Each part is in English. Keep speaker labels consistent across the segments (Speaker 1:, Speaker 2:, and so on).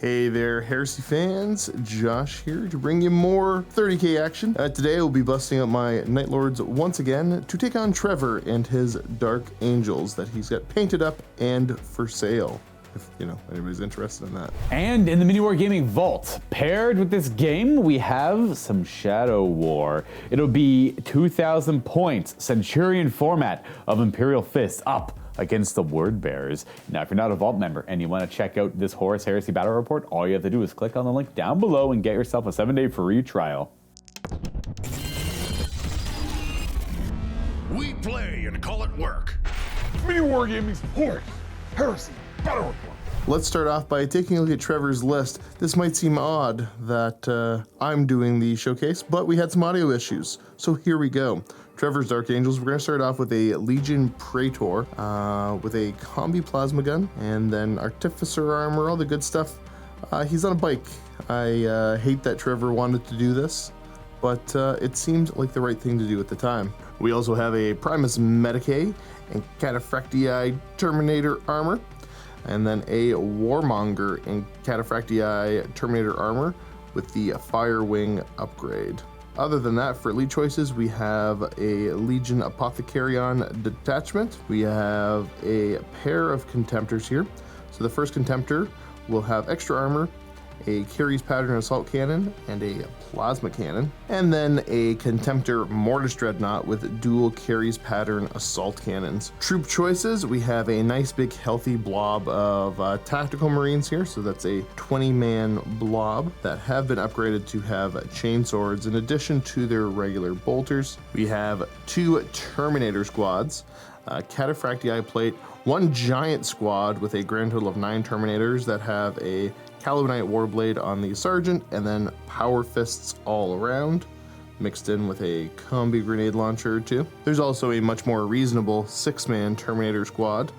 Speaker 1: Hey there, Heresy fans, Josh here to bring you more 30k action. Today I will be busting up my Night Lords once again to take on Trevor and his Dark Angels that he's got painted up and for sale, if anybody's interested in that.
Speaker 2: And in the MiniWarGaming Vault, paired with this game, we have some Shadow War. It'll be 2,000 points, Centurion format of Imperial Fists up against the Word Bearers. Now, if you're not a Vault member and you want to check out this Horus Heresy battle report, all you have to do is click on the link down below and get yourself a 7-day free trial.
Speaker 3: We play and call it work.
Speaker 4: MiniWarGaming's Horus Heresy battle report.
Speaker 1: Let's start off by taking a look at Trevor's list. This might seem odd that I'm doing the showcase, but we had some audio issues, so here we go. Trevor's Dark Angels, we're going to start off with a Legion Praetor with a Combi Plasma Gun, and then Artificer Armor, all the good stuff. He's on a bike. I hate that Trevor wanted to do this, but it seemed like the right thing to do at the time. We also have a Primus Medicae and Cataphractii Terminator Armor, and then a Warmonger in Cataphractii Terminator Armor with the Firewing upgrade. Other than that, for elite choices, we have a Legion Apothecarion detachment. We have a pair of Contemptors here. So the first Contemptor will have extra armor, a Carries Pattern Assault Cannon, and a Plasma Cannon. And then a Contemptor Mortis Dreadnought with dual Carries Pattern Assault Cannons. Troop choices, we have a nice big healthy blob of Tactical Marines here. So that's a 20-man blob that have been upgraded to have chain swords in addition to their regular bolters. We have 2 Terminator squads, Cataphractii plate, 1 giant squad with a grand total of 9 Terminators that have a Calibanite Warblade on the Sergeant, and then Power Fists all around, mixed in with a Combi Grenade Launcher or 2. There's also a much more reasonable 6-man Terminator squad.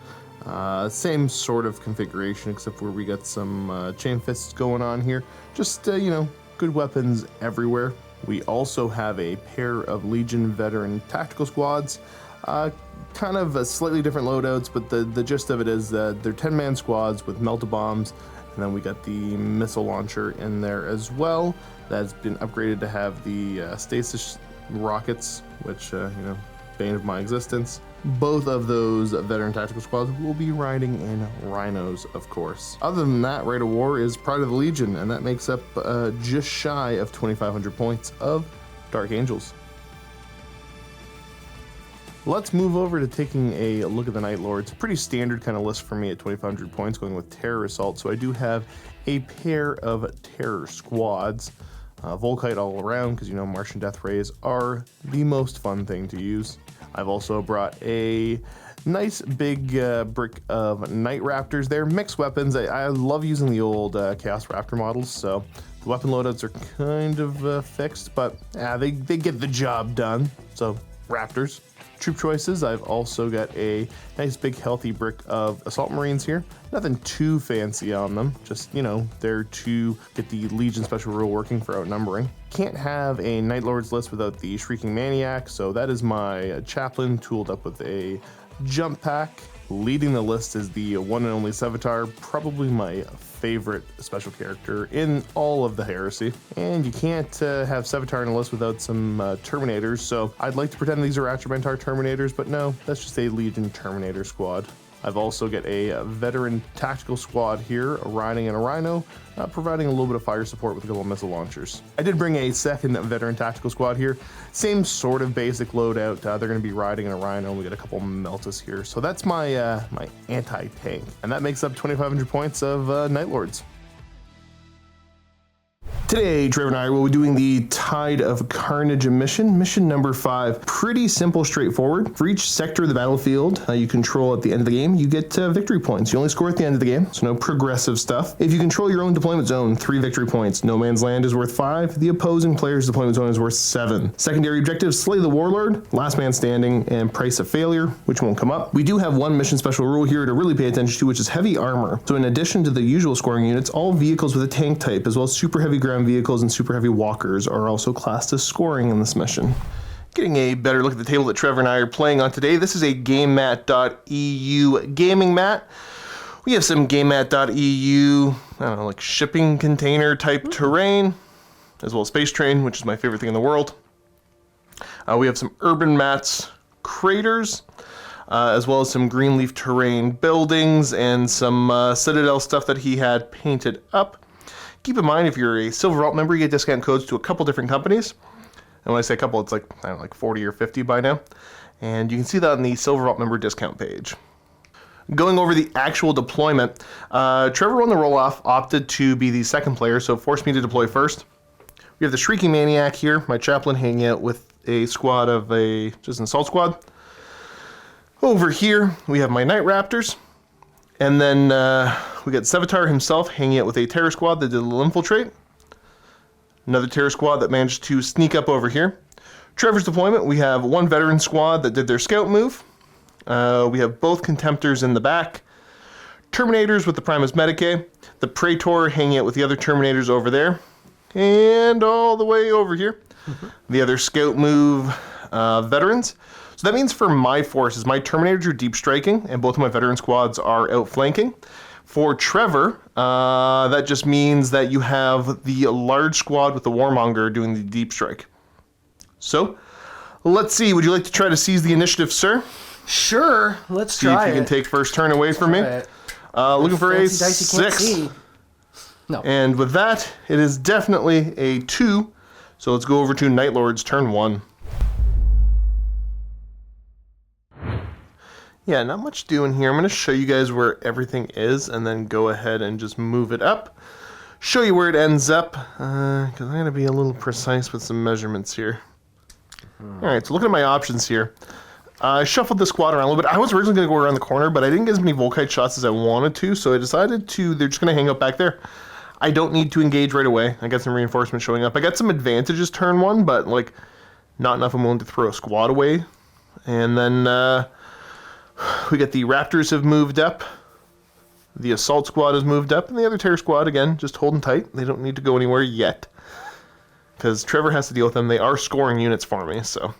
Speaker 1: Same sort of configuration, except where we got some Chain Fists going on here. Just, good weapons everywhere. We also have a pair of Legion Veteran Tactical Squads. Kind of a slightly different loadouts, but the gist of it is that they're 10-man squads with Melt-A-Bombs, and then we got the missile launcher in there as well. That's been upgraded to have the stasis rockets, which, bane of my existence. Both of those veteran tactical squads will be riding in Rhinos, of course. Other than that, Rite of War is Pride of the Legion, and that makes up just shy of 2,500 points of Dark Angels. Let's move over to taking a look at the Night Lords. Pretty standard kind of list for me at 2,500 points, going with Terror Assault. So I do have a pair of Terror Squads. Volkite all around, because Martian Death Rays are the most fun thing to use. I've also brought a nice big brick of Night Raptors there. Mixed weapons. I love using the old Chaos Raptor models, so the weapon loadouts are kind of fixed, but they get the job done. So Raptors. Troop choices, I've also got a nice big healthy brick of Assault Marines here. Nothing too fancy on them, just, there to get the Legion special rule working for outnumbering. Can't have a Night Lords list without the Shrieking Maniac, so that is my Chaplain tooled up with a Jump Pack. Leading the list is the one and only Sevatar, probably my favorite special character in all of the Heresy. And you can't have Sevatar in a list without some Terminators, so I'd like to pretend these are Atramentar Terminators, but no, that's just a Legion Terminator squad. I've also got a veteran tactical squad here, riding in a Rhino, providing a little bit of fire support with a couple of missile launchers. I did bring a second veteran tactical squad here. Same sort of basic loadout. They're going to be riding in a Rhino, and we got a couple of Meltas here. So that's my my anti-tank, and that makes up 2,500 points of Night Lords. Today, Trevor and I will be doing the Tide of Carnage mission number 5. Pretty simple, straightforward. For each sector of the battlefield you control at the end of the game, you get victory points. You only score at the end of the game, so no progressive stuff. If you control your own deployment zone, 3 victory points. No Man's Land is worth 5. The opposing player's deployment zone is worth 7. Secondary objectives, Slay the Warlord, Last Man Standing, and Price of Failure, which won't come up. We do have one mission special rule here to really pay attention to, which is heavy armor. So in addition to the usual scoring units, all vehicles with a tank type, as well as super heavy ground vehicles and super heavy walkers, are also classed as scoring in this mission. Getting a better look at the table that Trevor and I are playing on today. This is a GameMat.eu gaming mat. We have some GameMat.eu, I don't know, like shipping container type terrain, as well as Space Train, which is my favorite thing in the world. We have some Urban Mats craters, as well as some Greenleaf terrain buildings and some Citadel stuff that he had painted up. Keep in mind, if you're a Silver Vault member, you get discount codes to a couple different companies. And when I say a couple, it's like, I don't know, like 40 or 50 by now. And you can see that on the Silver Vault member discount page. Going over the actual deployment, Trevor on the roll-off opted to be the second player, so it forced me to deploy first. We have the Shrieking Maniac here, my chaplain hanging out with a squad of just an assault squad. Over here, we have my Night Raptors. And then we got Sevatar himself hanging out with a terror squad that did a little infiltrate. Another terror squad that managed to sneak up over here. Trevor's deployment, we have one veteran squad that did their scout move. We have both Contemptors in the back. Terminators with the Primus Medicae. The Praetor hanging out with the other Terminators over there. And all the way over here, the other scout move veterans. So that means for my forces, my Terminators are deep striking, and both of my veteran squads are outflanking. For Trevor, that just means that you have the large squad with the Warmonger doing the deep strike. So, let's see. Would you like to try to seize the initiative, sir?
Speaker 5: Sure, let's
Speaker 1: See
Speaker 5: try
Speaker 1: if you can
Speaker 5: it.
Speaker 1: take first turn away from me. Looking for a
Speaker 5: Fancy dice you can't
Speaker 1: 6.
Speaker 5: see. No.
Speaker 1: And with that, it is definitely a 2. So let's go over to Night Lord's turn 1. Yeah, not much doing here. I'm going to show you guys where everything is and then go ahead and just move it up. Show you where it ends up, because I'm going to be a little precise with some measurements here. Alright, so looking at my options here. I shuffled the squad around a little bit. I was originally going to go around the corner, but I didn't get as many Volkite shots as I wanted to, so I decided they're just going to hang out back there. I don't need to engage right away. I got some reinforcements showing up. I got some advantages turn 1, but like not enough I'm willing to throw a squad away. And then we got the Raptors have moved up. The Assault Squad has moved up, and the other Terror Squad, again, just holding tight. They don't need to go anywhere yet. Because Trevor has to deal with them. They are scoring units for me, so...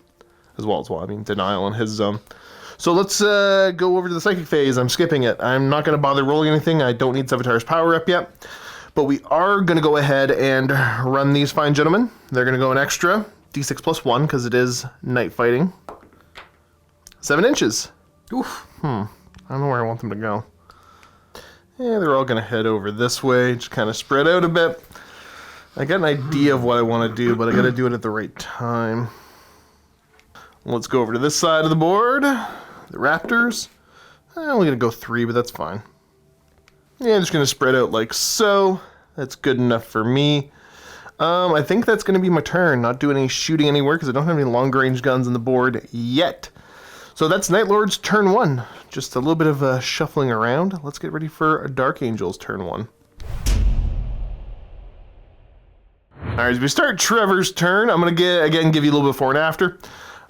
Speaker 1: As well, I mean, Denial in his zone. So let's go over to the Psychic phase. I'm skipping it. I'm not going to bother rolling anything. I don't need Sevatar's power up yet. But we are going to go ahead and run these fine gentlemen. They're going to go an extra D6 plus 1, because it is night fighting. 7 inches.
Speaker 5: Oof.
Speaker 1: I don't know where I want them to go. Yeah, they're all going to head over this way. Just kind of spread out a bit. I got an idea of what I want to do, but I got to do it at the right time. Let's go over to this side of the board. The Raptors. I'm only going to go 3, but that's fine. Yeah, I'm just going to spread out like so. That's good enough for me. I think that's going to be my turn. Not doing any shooting anywhere because I don't have any long-range guns on the board yet. So that's Night Lord's turn 1. Just a little bit of shuffling around. Let's get ready for Dark Angel's turn 1. Alright, as we start Trevor's turn, I'm going to again give you a little before and after.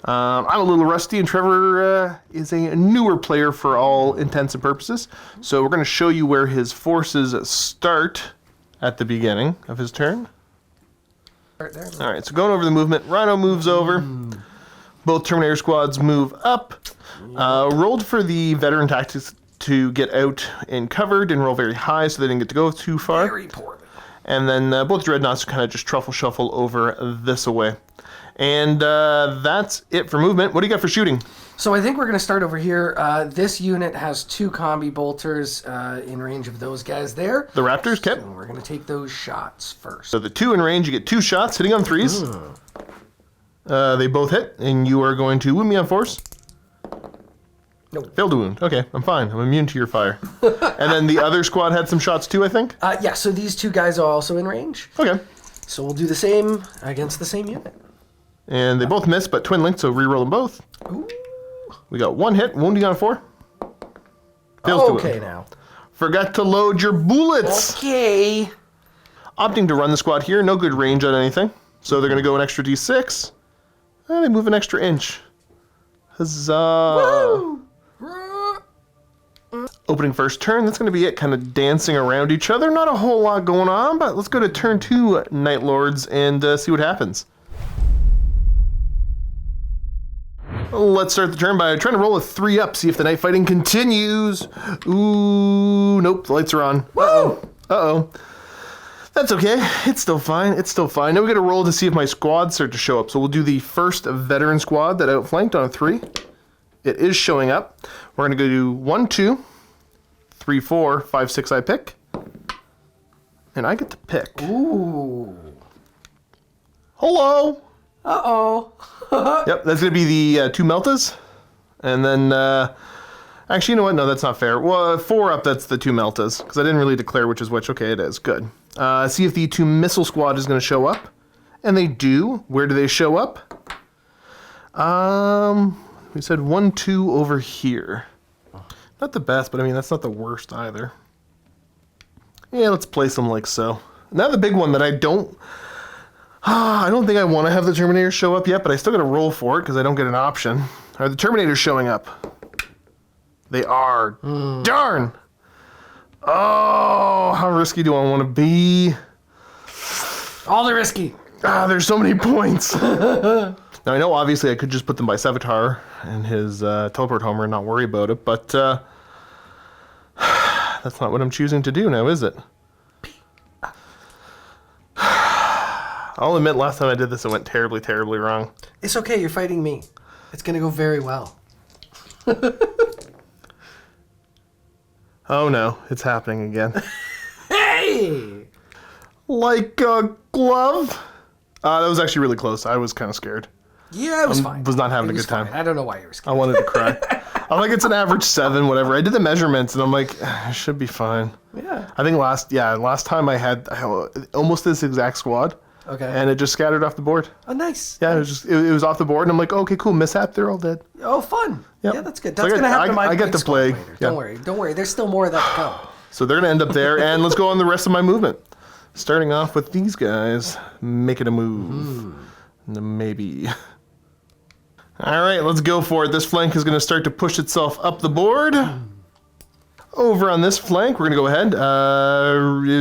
Speaker 1: I'm a little rusty, and Trevor is a newer player for all intents and purposes. So we're going to show you where his forces start at the beginning of his turn. Alright, so going over the movement, Rhino moves over. Both Terminator squads move up. Rolled for the veteran tactics to get out and cover. Didn't roll very high, so they didn't get to go too far.
Speaker 5: Very poorly.
Speaker 1: And then both Dreadnoughts kind of just truffle shuffle over this away. And that's it for movement. What do you got for shooting?
Speaker 5: So I think we're going to start over here. This unit has 2 combi bolters in range of those guys there.
Speaker 1: The Raptors, kept.
Speaker 5: So we're going to take those shots first.
Speaker 1: So the 2 in range, you get 2 shots hitting on 3s. They both hit, and you are going to wound me on force.
Speaker 5: No.
Speaker 1: Failed to wound. Okay, I'm fine. I'm immune to your fire. And then the other squad had some shots too, I think?
Speaker 5: Yeah, so these 2 guys are also in range.
Speaker 1: Okay.
Speaker 5: So we'll do the same against the same unit.
Speaker 1: And they both missed, but twin linked, so re-roll them both.
Speaker 5: Ooh.
Speaker 1: We got 1 hit, wounding on 4. Fails to
Speaker 5: Okay,
Speaker 1: wound.
Speaker 5: now.
Speaker 1: Forgot to load your bullets.
Speaker 5: Okay.
Speaker 1: Opting to run the squad here, no good range on anything. So they're going to go an extra D6. And they move an extra inch. Huzzah.
Speaker 5: Woo!
Speaker 1: Opening first turn, that's going to be it, kind of dancing around each other. Not a whole lot going on, but let's go to turn 2, Night Lords, and see what happens. Let's start the turn by trying to roll a 3 up, see if the night fighting continues. Ooh, nope, the lights are on.
Speaker 5: Woo!
Speaker 1: Uh-oh. That's okay. It's still fine. It's still fine. Now we got to roll to see if my squads start to show up. So we'll do the first veteran squad that outflanked on a 3. It is showing up. We're going to go do 1, 2, 3, 4, 5, 6 I pick. And I get to pick.
Speaker 5: Ooh.
Speaker 1: Hello.
Speaker 5: Uh-oh.
Speaker 1: Yep, that's going to be the 2 Meltas. And then, actually, you know what? No, that's not fair. Well, 4 up, that's the 2 Meltas. Because I didn't really declare which is which. Okay, it is. Good. See if the 2 Missile Squad is going to show up. And they do. Where do they show up? We said 1, 2 over here. Not the best, but I mean, that's not the worst either. Yeah, let's place them like so. Now the big one that I don't think I want to have the Terminator show up yet, but I still got to roll for it because I don't get an option. Are the Terminators showing up? They are. Darn! Oh, how risky do I want to be?
Speaker 5: All the risky.
Speaker 1: There's so many points. Now, I know obviously I could just put them by Savitar and his teleport homer and not worry about it, but that's not what I'm choosing to do now, is it? I'll admit last time I did this, it went terribly, terribly wrong.
Speaker 5: It's okay, you're fighting me. It's gonna go very well.
Speaker 1: Oh no, it's happening again.
Speaker 5: Hey!
Speaker 1: Like a glove? That was actually really close. I was kind of scared.
Speaker 5: Yeah, it was fine.
Speaker 1: Was not having
Speaker 5: It
Speaker 1: a
Speaker 5: was
Speaker 1: good time.
Speaker 5: fine. I don't know why you were
Speaker 1: I
Speaker 5: scared.
Speaker 1: wanted to cry. I'm like, it's an average 7, whatever. I did the measurements, and I'm like, it should be fine.
Speaker 5: Yeah.
Speaker 1: I think last time I had almost this exact squad.
Speaker 5: Okay.
Speaker 1: And it just scattered off the board.
Speaker 5: Oh, nice.
Speaker 1: Yeah, it was off the board, and I'm like, okay, cool, mishap, they're all dead.
Speaker 5: Oh, fun.
Speaker 1: Yep.
Speaker 5: Yeah, that's good.
Speaker 1: So
Speaker 5: That's gonna happen to my
Speaker 1: I get
Speaker 5: big
Speaker 1: to
Speaker 5: squad
Speaker 1: play.
Speaker 5: later.
Speaker 1: Yeah.
Speaker 5: Don't worry. There's still more of that to come.
Speaker 1: So they're gonna end up there, and let's go on the rest of my movement. Starting off with these guys, making a move. Maybe. All right, let's go for it. This flank is gonna start to push itself up the board. Over on this flank, we're gonna go ahead.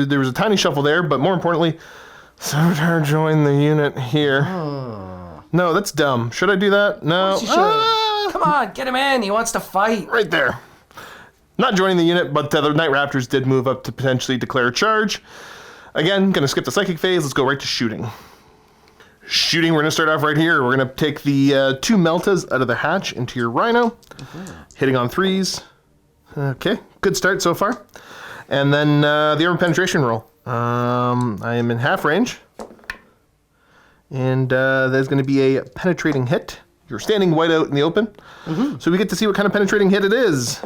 Speaker 1: There was a tiny shuffle there, but more importantly, Savitar joined the unit here. No, that's dumb. Should I do that? No.
Speaker 5: Of course you should. Come on, get him in. He wants to fight.
Speaker 1: Right there. Not joining the unit, but the Night Raptors did move up to potentially declare a charge. Again, gonna skip the psychic phase. Let's go right to shooting. Shooting, we're gonna start off right here. We're gonna take the 2 Meltas out of the hatch into your Rhino. Hitting on 3s. Okay, good start so far. And then the armor penetration roll. I am in half range. And there's going to be a penetrating hit. You're standing white out in the open. So we get to see what kind of penetrating hit it is.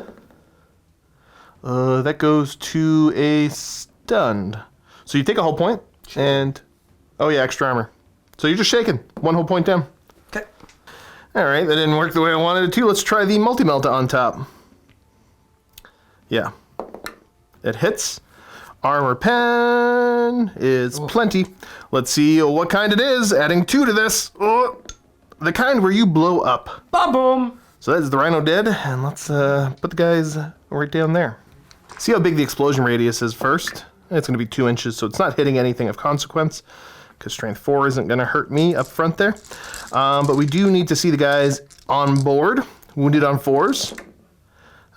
Speaker 1: That goes to a stunned. So you take a whole point. And, oh yeah, extra armor. So you're just shaking. 1 whole point down.
Speaker 5: Okay.
Speaker 1: All right, that didn't work the way I wanted it to. Let's try the multi-melta on top. Yeah. It hits. Armor pen is plenty. Let's see what kind it is. Adding 2 to this. Oh, the kind where you blow up.
Speaker 5: Ba-boom.
Speaker 1: So that's the Rhino dead. And let's put the guys right down there. See how big the explosion radius is first. It's going to be 2 inches, so it's not hitting anything of consequence. Because strength 4 isn't going to hurt me up front there. But we do need to see the guys on board. Wounded on 4s.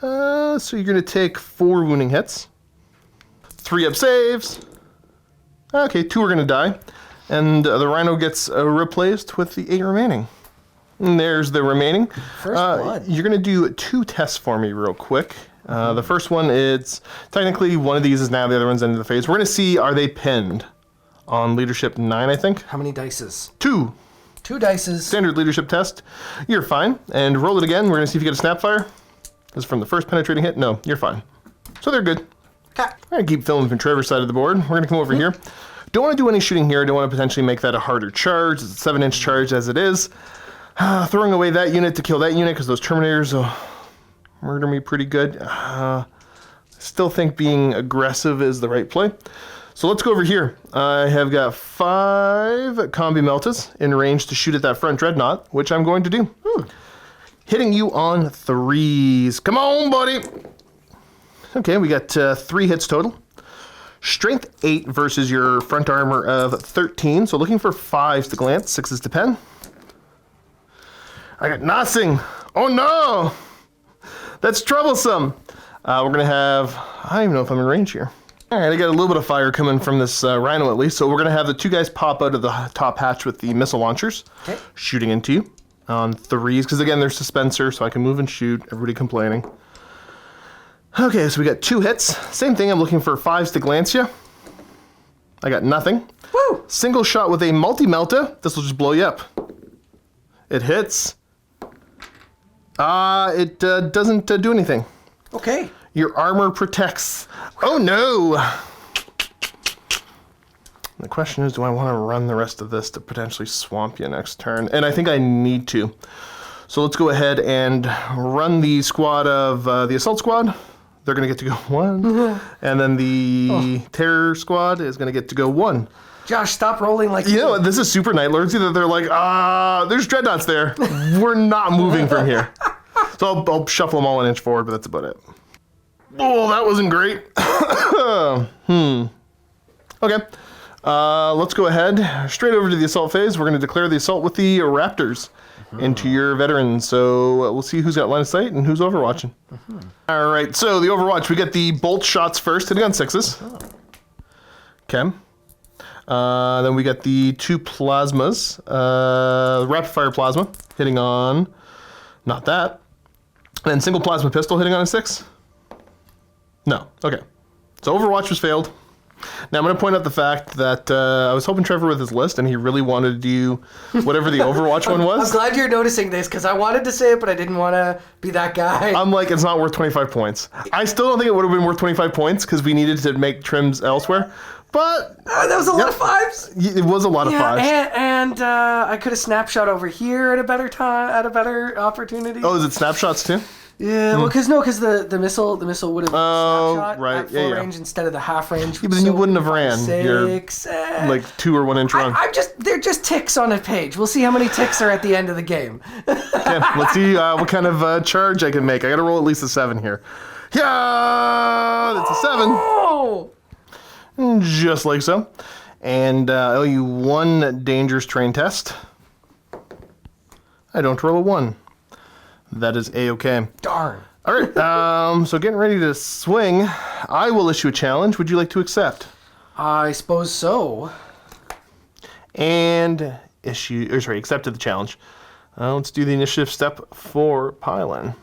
Speaker 1: So you're going to take 4 wounding hits. 3 up saves. Okay, 2 are going to die. And the Rhino gets replaced with the 8 remaining. And there's the remaining.
Speaker 5: First blood.
Speaker 1: You're going to do 2 tests for me real quick. The first one, it's technically one of these is now, the other one's into the phase. We're going to see, are they pinned on leadership 9, I think?
Speaker 5: How many dices?
Speaker 1: 2.
Speaker 5: 2 dices.
Speaker 1: Standard leadership test. You're fine. And roll it again. We're going to see if you get a snapfire. This is from the first penetrating hit. No, you're fine. So they're good.
Speaker 5: Okay.
Speaker 1: I'm going to keep filming from Trevor's side of the board. We're going to come over here. Don't want to do any shooting here. Don't want to potentially make that a harder charge. It's a 7-inch charge as it is. Throwing away that unit to kill that unit because those Terminators will murder me pretty good. I still think being aggressive is the right play. So let's go over here. I have got 5 Combi Meltas in range to shoot at that front Dreadnought, which I'm going to do. Hitting you on 3s. Come on, buddy. Okay, we got 3 hits total. Strength 8 versus your front armor of 13. So looking for 5s to glance, 6s to pen. I got nothing. Oh no! That's troublesome. We're going to have... I don't even know if I'm in range here. All right, I got a little bit of fire coming from this rhino at least. So we're going to have the 2 guys pop out of the top hatch with the missile launchers. Okay. Shooting into you on 3s. Because again, there's suspensor, so I can move and shoot. Everybody complaining. Okay, so we got 2 hits. Same thing, I'm looking for 5s to glance you. I got nothing. Woo! Single shot with a multi-melta. This will just blow you up. It hits. It doesn't do anything.
Speaker 5: Okay.
Speaker 1: Your armor protects. Oh no! The question is, do I want to run the rest of this to potentially swamp you next turn? And I think I need to. So let's go ahead and run the squad of the assault squad. They're going to get to go 1. And then the terror squad is going to get to go 1.
Speaker 5: Josh, stop rolling like
Speaker 1: you know what? This is super Night Lords. Either they're like, there's dreadnoughts there. We're not moving from here. So I'll shuffle them all 1 inch forward, but that's about it. Oh, that wasn't great. Okay. Let's go ahead. Straight over to the assault phase. We're going to declare the assault with the Raptors into your veterans. So we'll see who's got line of sight and who's overwatching. All right. So the overwatch, we get the bolt shots first, hitting on 6s. Okay. Then we got the 2 plasmas. Rapid fire plasma hitting on, not that. And then single plasma pistol hitting on a 6. No. Okay. So Overwatch was failed. Now I'm going to point out the fact that I was helping Trevor with his list, and he really wanted to do whatever the Overwatch one was.
Speaker 5: I'm glad you're noticing this, because I wanted to say it, but I didn't want to be that guy.
Speaker 1: I'm like, it's not worth 25 points. I still don't think it would have been worth 25 points, because we needed to make trims elsewhere. But
Speaker 5: that was a lot of 5s.
Speaker 1: It was a lot of 5s.
Speaker 5: And I could have snapshot over here at a better time, at a better opportunity.
Speaker 1: Oh, is it snapshots too?
Speaker 5: Yeah, well, because the missile would have snapshot
Speaker 1: right.
Speaker 5: at full range instead of the half range.
Speaker 1: Yeah, but then you wouldn't have ran.
Speaker 5: 6,
Speaker 1: You're like 2 or 1 inch wrong.
Speaker 5: They're just ticks on a page. We'll see how many ticks are at the end of the game.
Speaker 1: Yeah, let's see what kind of charge I can make. I got to roll at least a 7 here. Yeah, that's a 7.
Speaker 5: Oh!
Speaker 1: Just like so. And I owe you 1 dangerous train test. I don't roll a 1. That is A-okay.
Speaker 5: Darn.
Speaker 1: All right, so getting ready to swing. I will issue a challenge. Would you like to accept?
Speaker 5: I suppose so.
Speaker 1: And accepted the challenge. Let's do the initiative step for Pylon.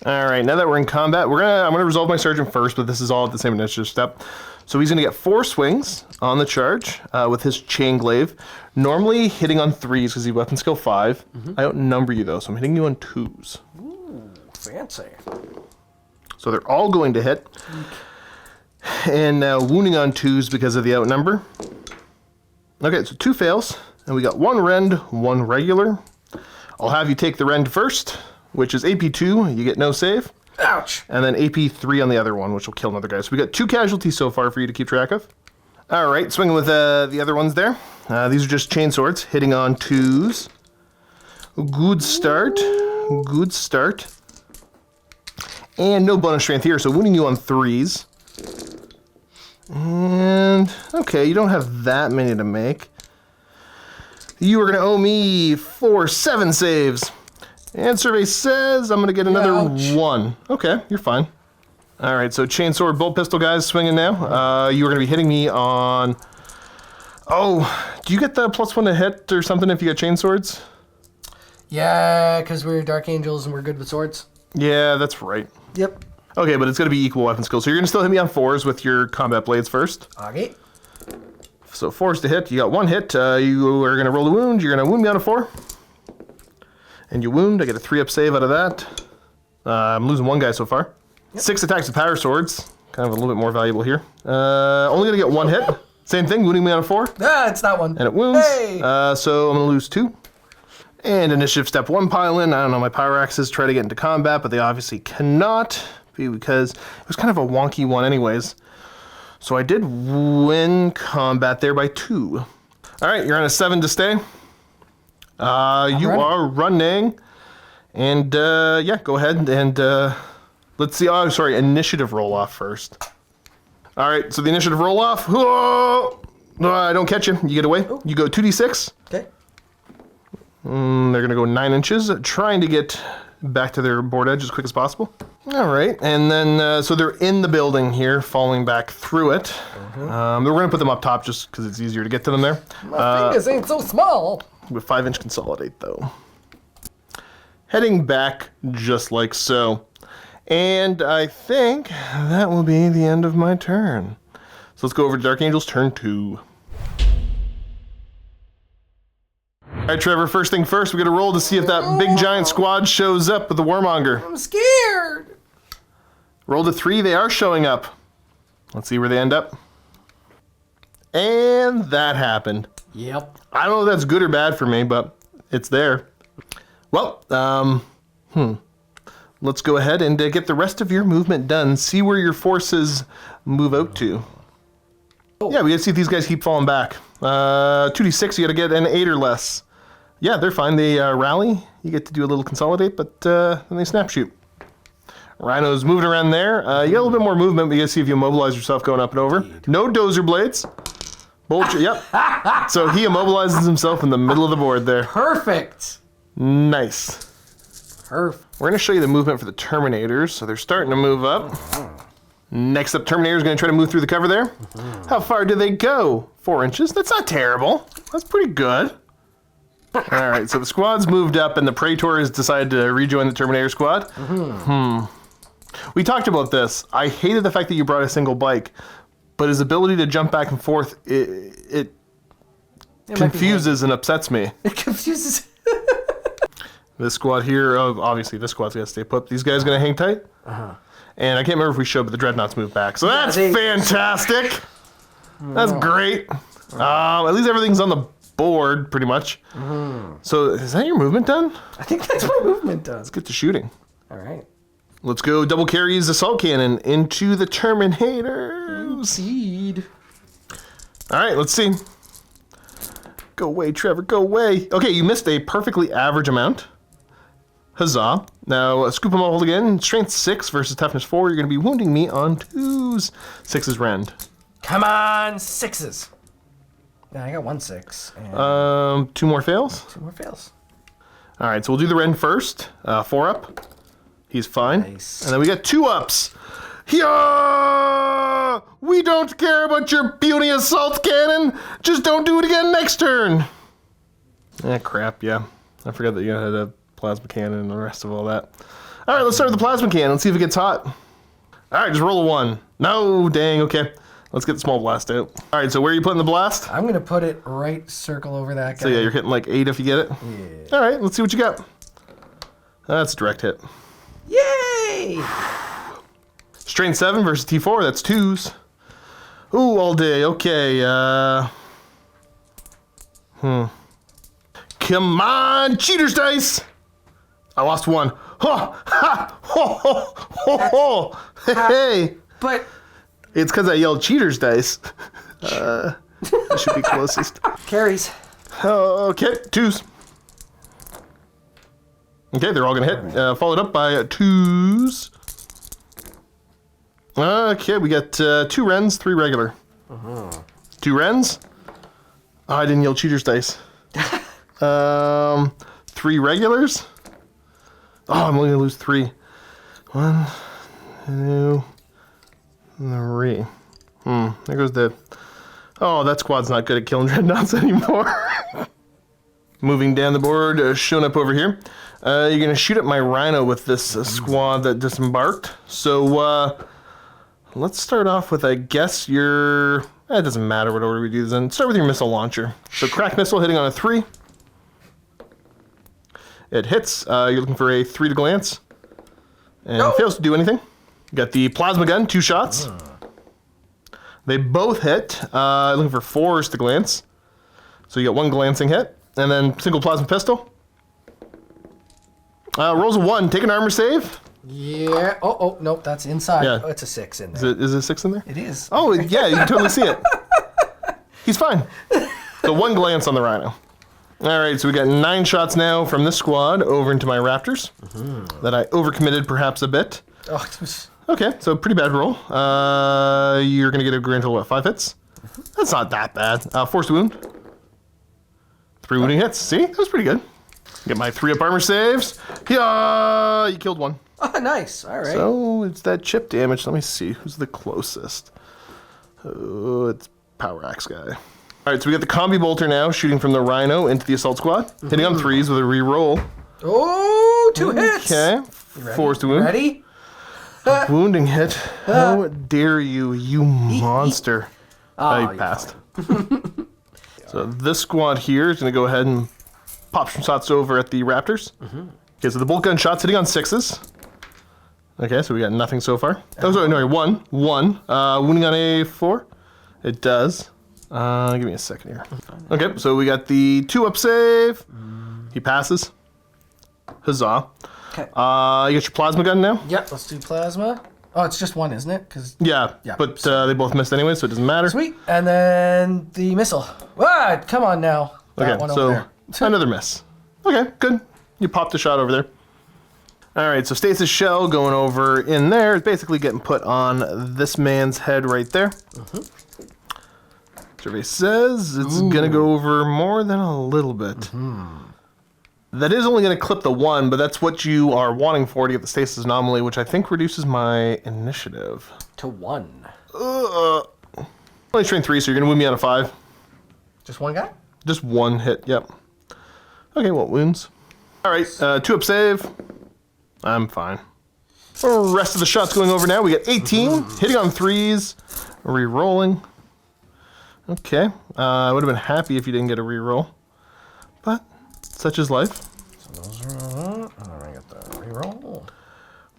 Speaker 1: All right, now that we're in combat, I'm gonna resolve my sergeant first, but this is all at the same initiative step. So he's gonna get 4 swings on the charge with his chain glaive. Normally hitting on 3s because he's weapon skill 5. I outnumber you though, so I'm hitting you on 2s.
Speaker 5: Ooh, fancy.
Speaker 1: So they're all going to hit. And wounding on 2s because of the outnumber. Okay, so 2 fails, and we got 1 rend, 1 regular. I'll have you take the rend first, which is AP2, you get no save.
Speaker 5: Ouch.
Speaker 1: And then AP3 on the other one, which will kill another guy. So we got 2 casualties so far for you to keep track of. All right, swinging with the other ones there. These are just chain swords, hitting on 2s. Good start. Good start. And no bonus strength here, so wounding you on 3s. And, okay, you don't have that many to make. You are going to owe me 4 7 saves. And survey says I'm going to get another 1. Okay, you're fine. All right, so chainsword, bolt pistol guys swinging now. You are going to be hitting me on... Oh, do you get the +1 to hit or something if you get chainswords?
Speaker 5: Yeah, because we're Dark Angels and we're good with swords.
Speaker 1: Yeah, that's right.
Speaker 5: Yep.
Speaker 1: Okay, but it's going to be equal weapon skill. So you're going to still hit me on 4s with your combat blades first.
Speaker 5: Okay.
Speaker 1: So 4s to hit. You got 1 hit. You are going to roll a wound. You're going to wound me on a 4. And you wound. I get a 3-up save out of that. I'm losing 1 guy so far. Yep. 6 attacks with power swords. Kind of a little bit more valuable here. Only going to get 1 hit. Same thing, wounding me on a 4.
Speaker 5: Ah, it's that one.
Speaker 1: And it wounds.
Speaker 5: Hey!
Speaker 1: So I'm going to lose 2. And initiative step 1 pylon. I don't know, my power axes try to get into combat, but they obviously cannot because it was kind of a wonky one anyways. So I did win combat there by 2. All right, you're on a 7 to stay. You are running. And yeah, go ahead and let's see. Oh, sorry, initiative roll off first. All right, so the initiative roll off. I don't catch you. You get away. You go 2d6.
Speaker 5: Okay.
Speaker 1: They're going to go 9 inches, trying to get back to their board edge as quick as possible. All right, and then, so they're in the building here, falling back through it. We're going to put them up top just because it's easier to get to them there.
Speaker 5: My fingers ain't so small.
Speaker 1: With 5-inch consolidate, though. Heading back just like so. And I think that will be the end of my turn. So let's go over to Dark Angel's turn 2. All right, Trevor, first thing first, we got to roll to see if that big giant squad shows up with the Warmonger.
Speaker 5: I'm scared.
Speaker 1: Roll to 3, they are showing up. Let's see where they end up. And that happened.
Speaker 5: Yep.
Speaker 1: I don't know if that's good or bad for me, but it's there. Well, let's go ahead and get the rest of your movement done. See where your forces move out to. Oh. Yeah, we gotta see if these guys keep falling back. 2d6, you gotta get an 8 or less. Yeah, they're fine. They rally. You get to do a little consolidate, but then they snap shoot. Rhino's moving around there. You got a little bit more movement, but you gotta see if you immobilize yourself going up and over. No dozer blades. Bullshit, yep. So he immobilizes himself in the middle of the board there.
Speaker 5: Perfect.
Speaker 1: Nice.
Speaker 5: Perfect.
Speaker 1: We're going to show you the movement for the Terminators. So they're starting to move up. Next up, Terminator's going to try to move through the cover there. How far do they go? 4 inches. That's not terrible. That's pretty good. All right, so the squad's moved up, and the Praetors decided to rejoin the Terminator squad. We talked about this. I hated the fact that you brought a single bike, but his ability to jump back and forth, it confuses and upsets me.
Speaker 5: It confuses.
Speaker 1: This squad here, obviously this squad's got to stay put. These guys going to hang tight. And I can't remember if we showed, but the Dreadnoughts moved back. So that's fantastic. That's great. At least everything's on the board, pretty much. So is that your movement done?
Speaker 5: I think that's my movement done.
Speaker 1: Let's get to shooting.
Speaker 5: All right.
Speaker 1: Let's go double carries assault cannon into the Terminators.
Speaker 5: Indeed.
Speaker 1: All right, let's see. Go away, Trevor, go away. Okay, you missed a perfectly average amount. Huzzah. Now, scoop them all again. Strength 6 versus toughness 4. You're going to be wounding me on 2s. 6 is rend.
Speaker 5: Come on, 6s. Yeah, I got 1 6. And
Speaker 1: 2 more fails.
Speaker 5: 2 more fails.
Speaker 1: All right, so we'll do the rend first. 4 up. He's fine.
Speaker 5: Nice.
Speaker 1: And then we got 2 ups. Yeah! We don't care about your puny assault cannon. Just don't do it again next turn. Crap, yeah. I forgot that you had a plasma cannon and the rest of all that. All right, let's start with the plasma cannon. Let's see if it gets hot. All right, just roll a 1. No, dang, okay. Let's get the small blast out. All right, so where are you putting the blast?
Speaker 5: I'm going to put it right circle over that guy.
Speaker 1: So yeah, you're hitting like 8 if you get it?
Speaker 5: Yeah.
Speaker 1: All right, let's see what you got. That's a direct hit.
Speaker 5: Yay!
Speaker 1: Strength 7 versus T4, that's 2s. Ooh, all day, okay. Come on, cheaters dice! I lost 1. Ha! Ha! Ho! Ho! Ho! Ho! Hey!
Speaker 5: But
Speaker 1: It's because I yelled cheaters dice. That should be closest.
Speaker 5: carries.
Speaker 1: Okay, 2s. Okay, they're all gonna hit. Followed up by 2s. Okay, we got 2 rends, 3 regular. 2 rends. Oh, I didn't yell cheaters dice. 3 regulars. Oh, I'm only gonna lose 3. 1, 2, 3. There goes the... Oh, that squad's not good at killing dreadnoughts anymore. Moving down the board, showing up over here. You're going to shoot at my Rhino with this squad that disembarked. So, let's start off with, I guess, your... It doesn't matter what order we do this in. Start with your missile launcher. So, crack missile hitting on a 3. It hits. You're looking for a 3 to glance. And fails to do anything. You got the plasma gun, 2 shots. They both hit. Looking for 4s to glance. So you got 1 glancing hit. And then single plasma pistol. Rolls a 1. Take an armor save.
Speaker 5: Yeah. Oh, nope, that's inside.
Speaker 1: Yeah.
Speaker 5: Oh, it's a 6 in there.
Speaker 1: Is it a 6 in there?
Speaker 5: It is.
Speaker 1: Oh, yeah, you can totally see it. He's fine. So 1 glance on the Rhino. All right, so we got 9 shots now from this squad over into my Raptors. That I overcommitted perhaps a bit.
Speaker 5: Oh,
Speaker 1: Okay, so pretty bad roll. You're going to get a grand total of 5 hits. That's not that bad. Forced wound. 3 wounding hits. See? That was pretty good. Get my 3-up armor saves. Yeah, you killed one.
Speaker 5: Oh, nice. All right.
Speaker 1: So it's that chip damage. Let me see who's the closest. Oh, it's Power Axe guy. All right, so we got the combi bolter now, shooting from the Rhino into the assault squad, hitting on 3s with a re-roll.
Speaker 5: Oh, 2 hits.
Speaker 1: Okay, forced to wound.
Speaker 5: Ready?
Speaker 1: Wounding hit. How dare you, you monster! I passed. So this squad here is going to go ahead and pop some shots over at the Raptors. Okay, so the bolt gun shots hitting on 6s. Okay, so we got nothing so far. Oh, sorry, no, one. Wounding on a 4. It does. Give me a second here. Okay, so we got the 2-up save. He passes. Huzzah.
Speaker 5: Okay.
Speaker 1: You got your plasma gun now?
Speaker 5: Yep, let's do plasma. Oh, it's just one, isn't it?
Speaker 1: Yeah, but they both missed anyway, so it doesn't matter.
Speaker 5: Sweet. And then the missile. Ah, come on now. That one over
Speaker 1: so
Speaker 5: there.
Speaker 1: another miss. Okay, good. You popped a shot over there. All right, so Stasis Shell going over in there is basically getting put on this man's head right there. Survey says it's going to go over more than a little bit. That is only going to clip the 1, but that's what you are wanting for to get the Stasis Anomaly, which I think reduces my initiative.
Speaker 5: To 1.
Speaker 1: Only train 3, so you're going to wound me on a 5.
Speaker 5: Just one guy?
Speaker 1: Just 1 hit, yep. Okay, what wounds? All right, 2-up save. I'm fine. Rest of the shots going over now. We got 18, hitting on 3s, re-rolling. Okay, I would have been happy if you didn't get a re-roll, but such is life.
Speaker 5: So those are, I got the reroll.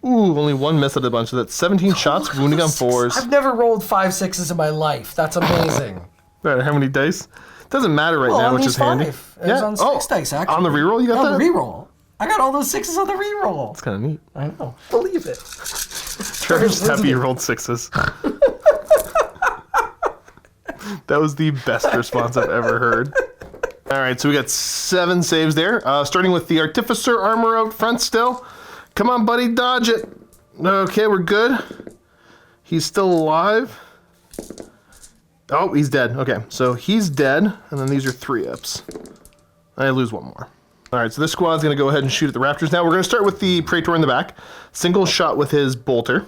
Speaker 1: Ooh, only 1 miss at a bunch. So that's 17 shots, wounding on 4s.
Speaker 5: I've never rolled 5 6s in my life. That's amazing.
Speaker 1: How many dice? Doesn't matter right now,
Speaker 5: on
Speaker 1: which
Speaker 5: these
Speaker 1: is handy.
Speaker 5: 5. It was on 6 dice, actually.
Speaker 1: On the reroll, you got that?
Speaker 5: On the reroll. I got all those 6s on the reroll.
Speaker 1: That's kind of neat.
Speaker 5: I know. Believe it.
Speaker 1: Trevor's happy you rolled 6s. That was the best response I've ever heard. All right, so we got 7 saves there. Starting with the Artificer armor out front still. Come on, buddy, dodge it. Okay, we're good. He's still alive. Oh, he's dead. Okay, so he's dead, and then these are 3-ups. I lose 1 more. All right, so this squad's going to go ahead and shoot at the Raptors now. We're going to start with the Praetor in the back. Single shot with his bolter.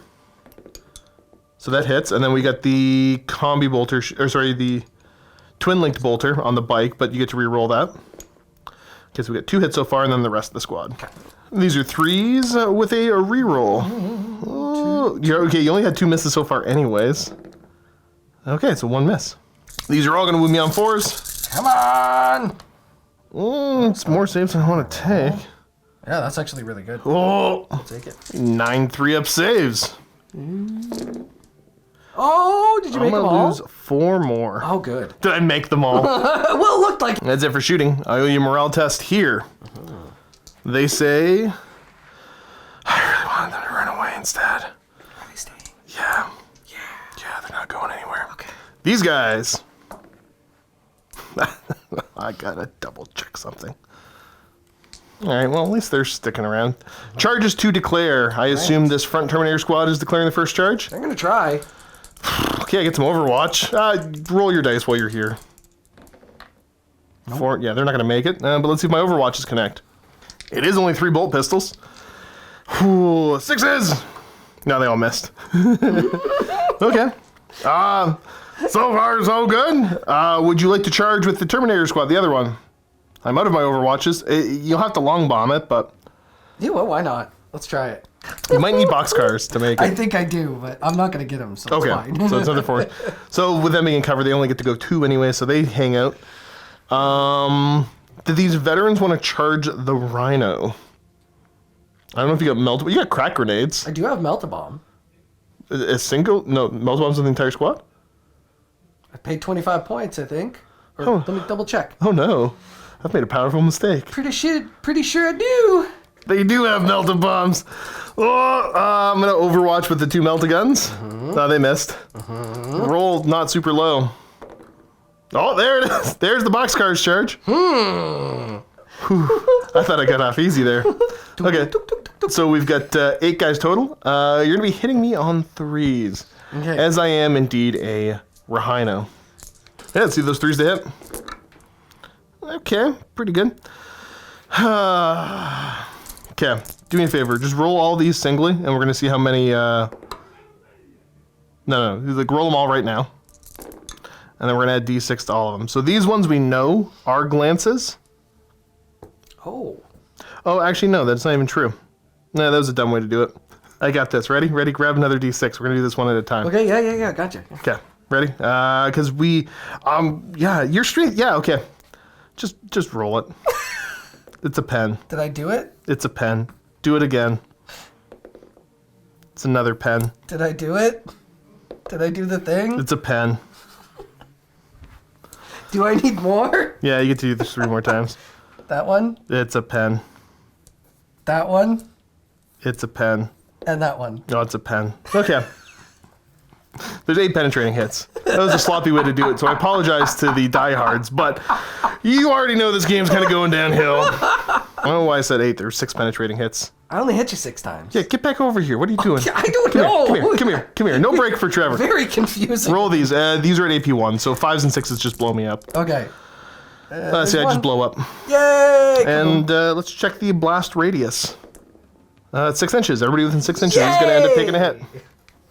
Speaker 1: So that hits, and then we got the combi bolter, the twin-linked bolter on the bike, but you get to re-roll that. Okay, so we got 2 hits so far, and then the rest of the squad. Okay. These are 3s with a re-roll. Oh, okay, you only had 2 misses so far anyways. Okay, so 1 miss. These are all going to wound me on 4s.
Speaker 5: Come on!
Speaker 1: It's more saves than I want to take.
Speaker 5: Yeah, that's actually really good.
Speaker 1: Oh,
Speaker 5: I'll take it.
Speaker 1: 9 3-up saves.
Speaker 5: Oh, did you make them all?
Speaker 1: I'm going to lose 4 more.
Speaker 5: Oh, good.
Speaker 1: Did I make them all?
Speaker 5: Well, it looked like...
Speaker 1: That's it for shooting. I owe you a morale test here. They say... I really wanted them to run away instead.
Speaker 5: Are they staying?
Speaker 1: Yeah. Yeah, they're not going anywhere. Okay. These guys... I gotta double check something. Alright, well, at least they're sticking around. Charges to declare. I assume this front Terminator squad is declaring the first charge?
Speaker 5: I'm gonna try.
Speaker 1: Okay, I get some Overwatch. Roll your dice while you're here. Nope. 4, yeah, they're not going to make it. But let's see if my Overwatches connect. It is only 3 bolt pistols. Ooh, 6s! No, they all missed. Okay. So far, so good. Would you like to charge with the Terminator squad, the other one? I'm out of my Overwatches. You'll have to long bomb it, but...
Speaker 5: Yeah, well, why not? Let's try it.
Speaker 1: You might need boxcars to make it.
Speaker 5: I think I do, but I'm not going to get them, so it's fine.
Speaker 1: So it's another 4. So with them being in cover, they only get to go 2 anyway, so they hang out. Do these veterans want to charge the Rhino? I don't know if you got melt. You got crack grenades.
Speaker 5: I do have melt-a-bomb.
Speaker 1: A single? No, melt-a-bombs on the entire squad?
Speaker 5: I paid 25 points, I think. Or let me double check.
Speaker 1: Oh no, I've made a powerful mistake.
Speaker 5: Pretty sure I do.
Speaker 1: They do have melted bombs. Oh, I'm gonna Overwatch with the 2 melted guns. They missed. Rolled not super low. Oh, there it is. There's the boxcars charge. Whew. I thought I got off easy there. Okay, so we've got 8 guys total. You're gonna be hitting me on 3s, as I am indeed a Rhino. Yeah, let's see those 3s to hit. Okay, pretty good. Okay, do me a favor. Just roll all these singly, and we're gonna see how many. No, like roll them all right now, and then we're gonna add d6 to all of them. So these ones we know are glances.
Speaker 5: Oh.
Speaker 1: Oh, actually no, that's not even true. No, that was a dumb way to do it. I got this. Ready? Ready? Grab another d6. We're gonna do this one at a time.
Speaker 5: Okay. Yeah. Gotcha.
Speaker 1: Okay. Ready? Because we, yeah, your strength. Yeah. Okay. Just roll it. It's a pen.
Speaker 5: Did I do it?
Speaker 1: It's a pen. Do it again. It's another pen.
Speaker 5: Did I do it? Did I do the thing?
Speaker 1: It's a pen.
Speaker 5: Do I need more?
Speaker 1: Yeah, you get to do this 3 more times.
Speaker 5: That one?
Speaker 1: It's a pen.
Speaker 5: That one?
Speaker 1: It's a pen.
Speaker 5: And that one.
Speaker 1: No, it's a pen. Okay. There's 8 penetrating hits. That was a sloppy way to do it, so I apologize to the diehards, but you already know this game's kind of going downhill. I don't know why I said 8. There's 6 penetrating hits.
Speaker 5: I only hit you 6 times.
Speaker 1: Yeah, get back over here. What are you doing?
Speaker 5: I don't know.
Speaker 1: Come here. No break for Trevor.
Speaker 5: Very confusing.
Speaker 1: Roll these. These are at AP 1, so 5s and 6s just blow me up.
Speaker 5: Okay.
Speaker 1: See, I just blow up.
Speaker 5: Yay!
Speaker 1: And let's check the blast radius. It's 6 inches. Everybody within 6 inches is going to end up taking a hit.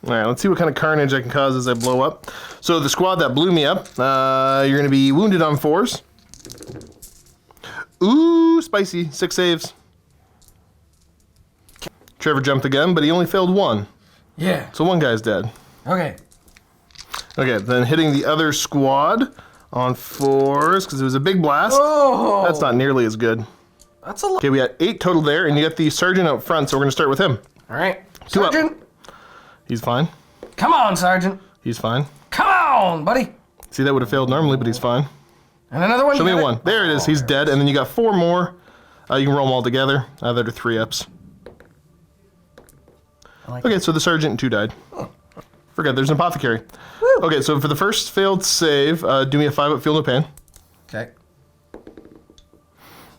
Speaker 1: All right, let's see what kind of carnage I can cause as I blow up. So the squad that blew me up, you're going to be wounded on 4s. Ooh, spicy. 6 saves. Trevor jumped again, but he only failed 1.
Speaker 5: Yeah.
Speaker 1: So 1 guy's dead.
Speaker 5: Okay.
Speaker 1: Okay, then hitting the other squad on 4s, because it was a big blast.
Speaker 5: Oh!
Speaker 1: That's not nearly as good.
Speaker 5: That's a lot.
Speaker 1: Okay, we got 8 total there, and you got the sergeant out front, so we're going to start with him.
Speaker 5: All right.
Speaker 1: 2 up.
Speaker 5: Sergeant.
Speaker 1: He's fine.
Speaker 5: Come on, Sergeant.
Speaker 1: He's fine.
Speaker 5: Come on, buddy.
Speaker 1: See, that would have failed normally, but he's fine.
Speaker 5: And another one.
Speaker 1: Show me
Speaker 5: You got
Speaker 1: a 1.
Speaker 5: it?
Speaker 1: There it is. He's dead, and then you got 4 more. You can roll them all together. That are 3 ups. Okay, so the sergeant and 2 died. Forget, there's an apothecary.
Speaker 5: Woo.
Speaker 1: Okay, so for the first failed save, do me a 5 up, feel no pain.
Speaker 5: Okay.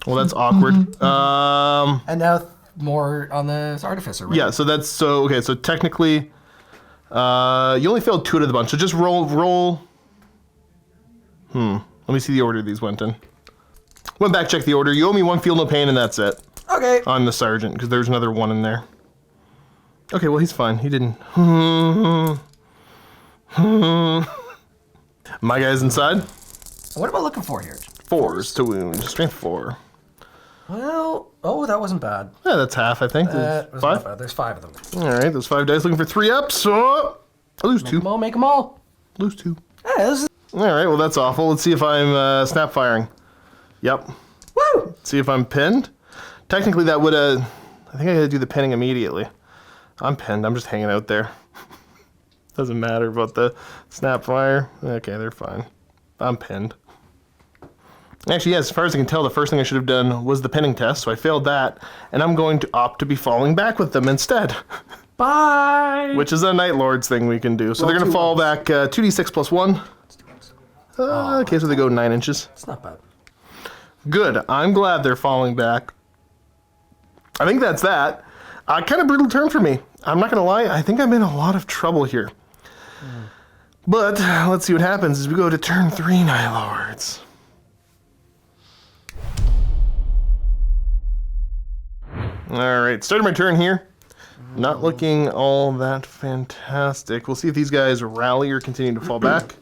Speaker 1: Well, that's awkward.
Speaker 5: And now more on the artificer, right?
Speaker 1: Yeah, so that's so okay. So technically, you only failed 2 out of the bunch. So just roll. Let me see the order these went in. Went back, check the order. You owe me 1 feel no pain, and that's it.
Speaker 5: Okay.
Speaker 1: On the sergeant, because there's another 1 in there. Okay, well he's fine. He didn't. My guy's inside.
Speaker 5: What am I looking for here?
Speaker 1: 4s to wound. Strength 4.
Speaker 5: Well, that wasn't bad.
Speaker 1: Yeah, that's half, I think.
Speaker 5: That was
Speaker 1: 5?
Speaker 5: not bad. There's 5 of them.
Speaker 1: All right, those 5 dice looking for 3 ups. So I lose 2.
Speaker 5: Make them all.
Speaker 1: Lose 2.
Speaker 5: Yeah, this is...
Speaker 1: All right, well that's awful. Let's see if I'm snap firing. Yep.
Speaker 5: Woo!
Speaker 1: See if I'm pinned. Technically, that would I think I got to do the pinning immediately. I'm pinned. I'm just hanging out there. Doesn't matter about the snap fire. Okay, they're fine. I'm pinned. Actually, yeah, as far as I can tell, the first thing I should have done was the pinning test, so I failed that, and I'm going to opt to be falling back with them instead.
Speaker 5: Bye!
Speaker 1: Which is a Night Lords thing we can do. So they're going to fall back 2d6 plus 1. Okay, so they go 9 inches.
Speaker 5: It's not bad.
Speaker 1: Good. I'm glad they're falling back. I think that's that. Kind of brutal turn for me. I'm not going to lie. I think I'm in a lot of trouble here. But let's see what happens as we go to turn 3, Night Lords. All right, starting my turn here. Not looking all that fantastic. We'll see if these guys rally or continue to fall back.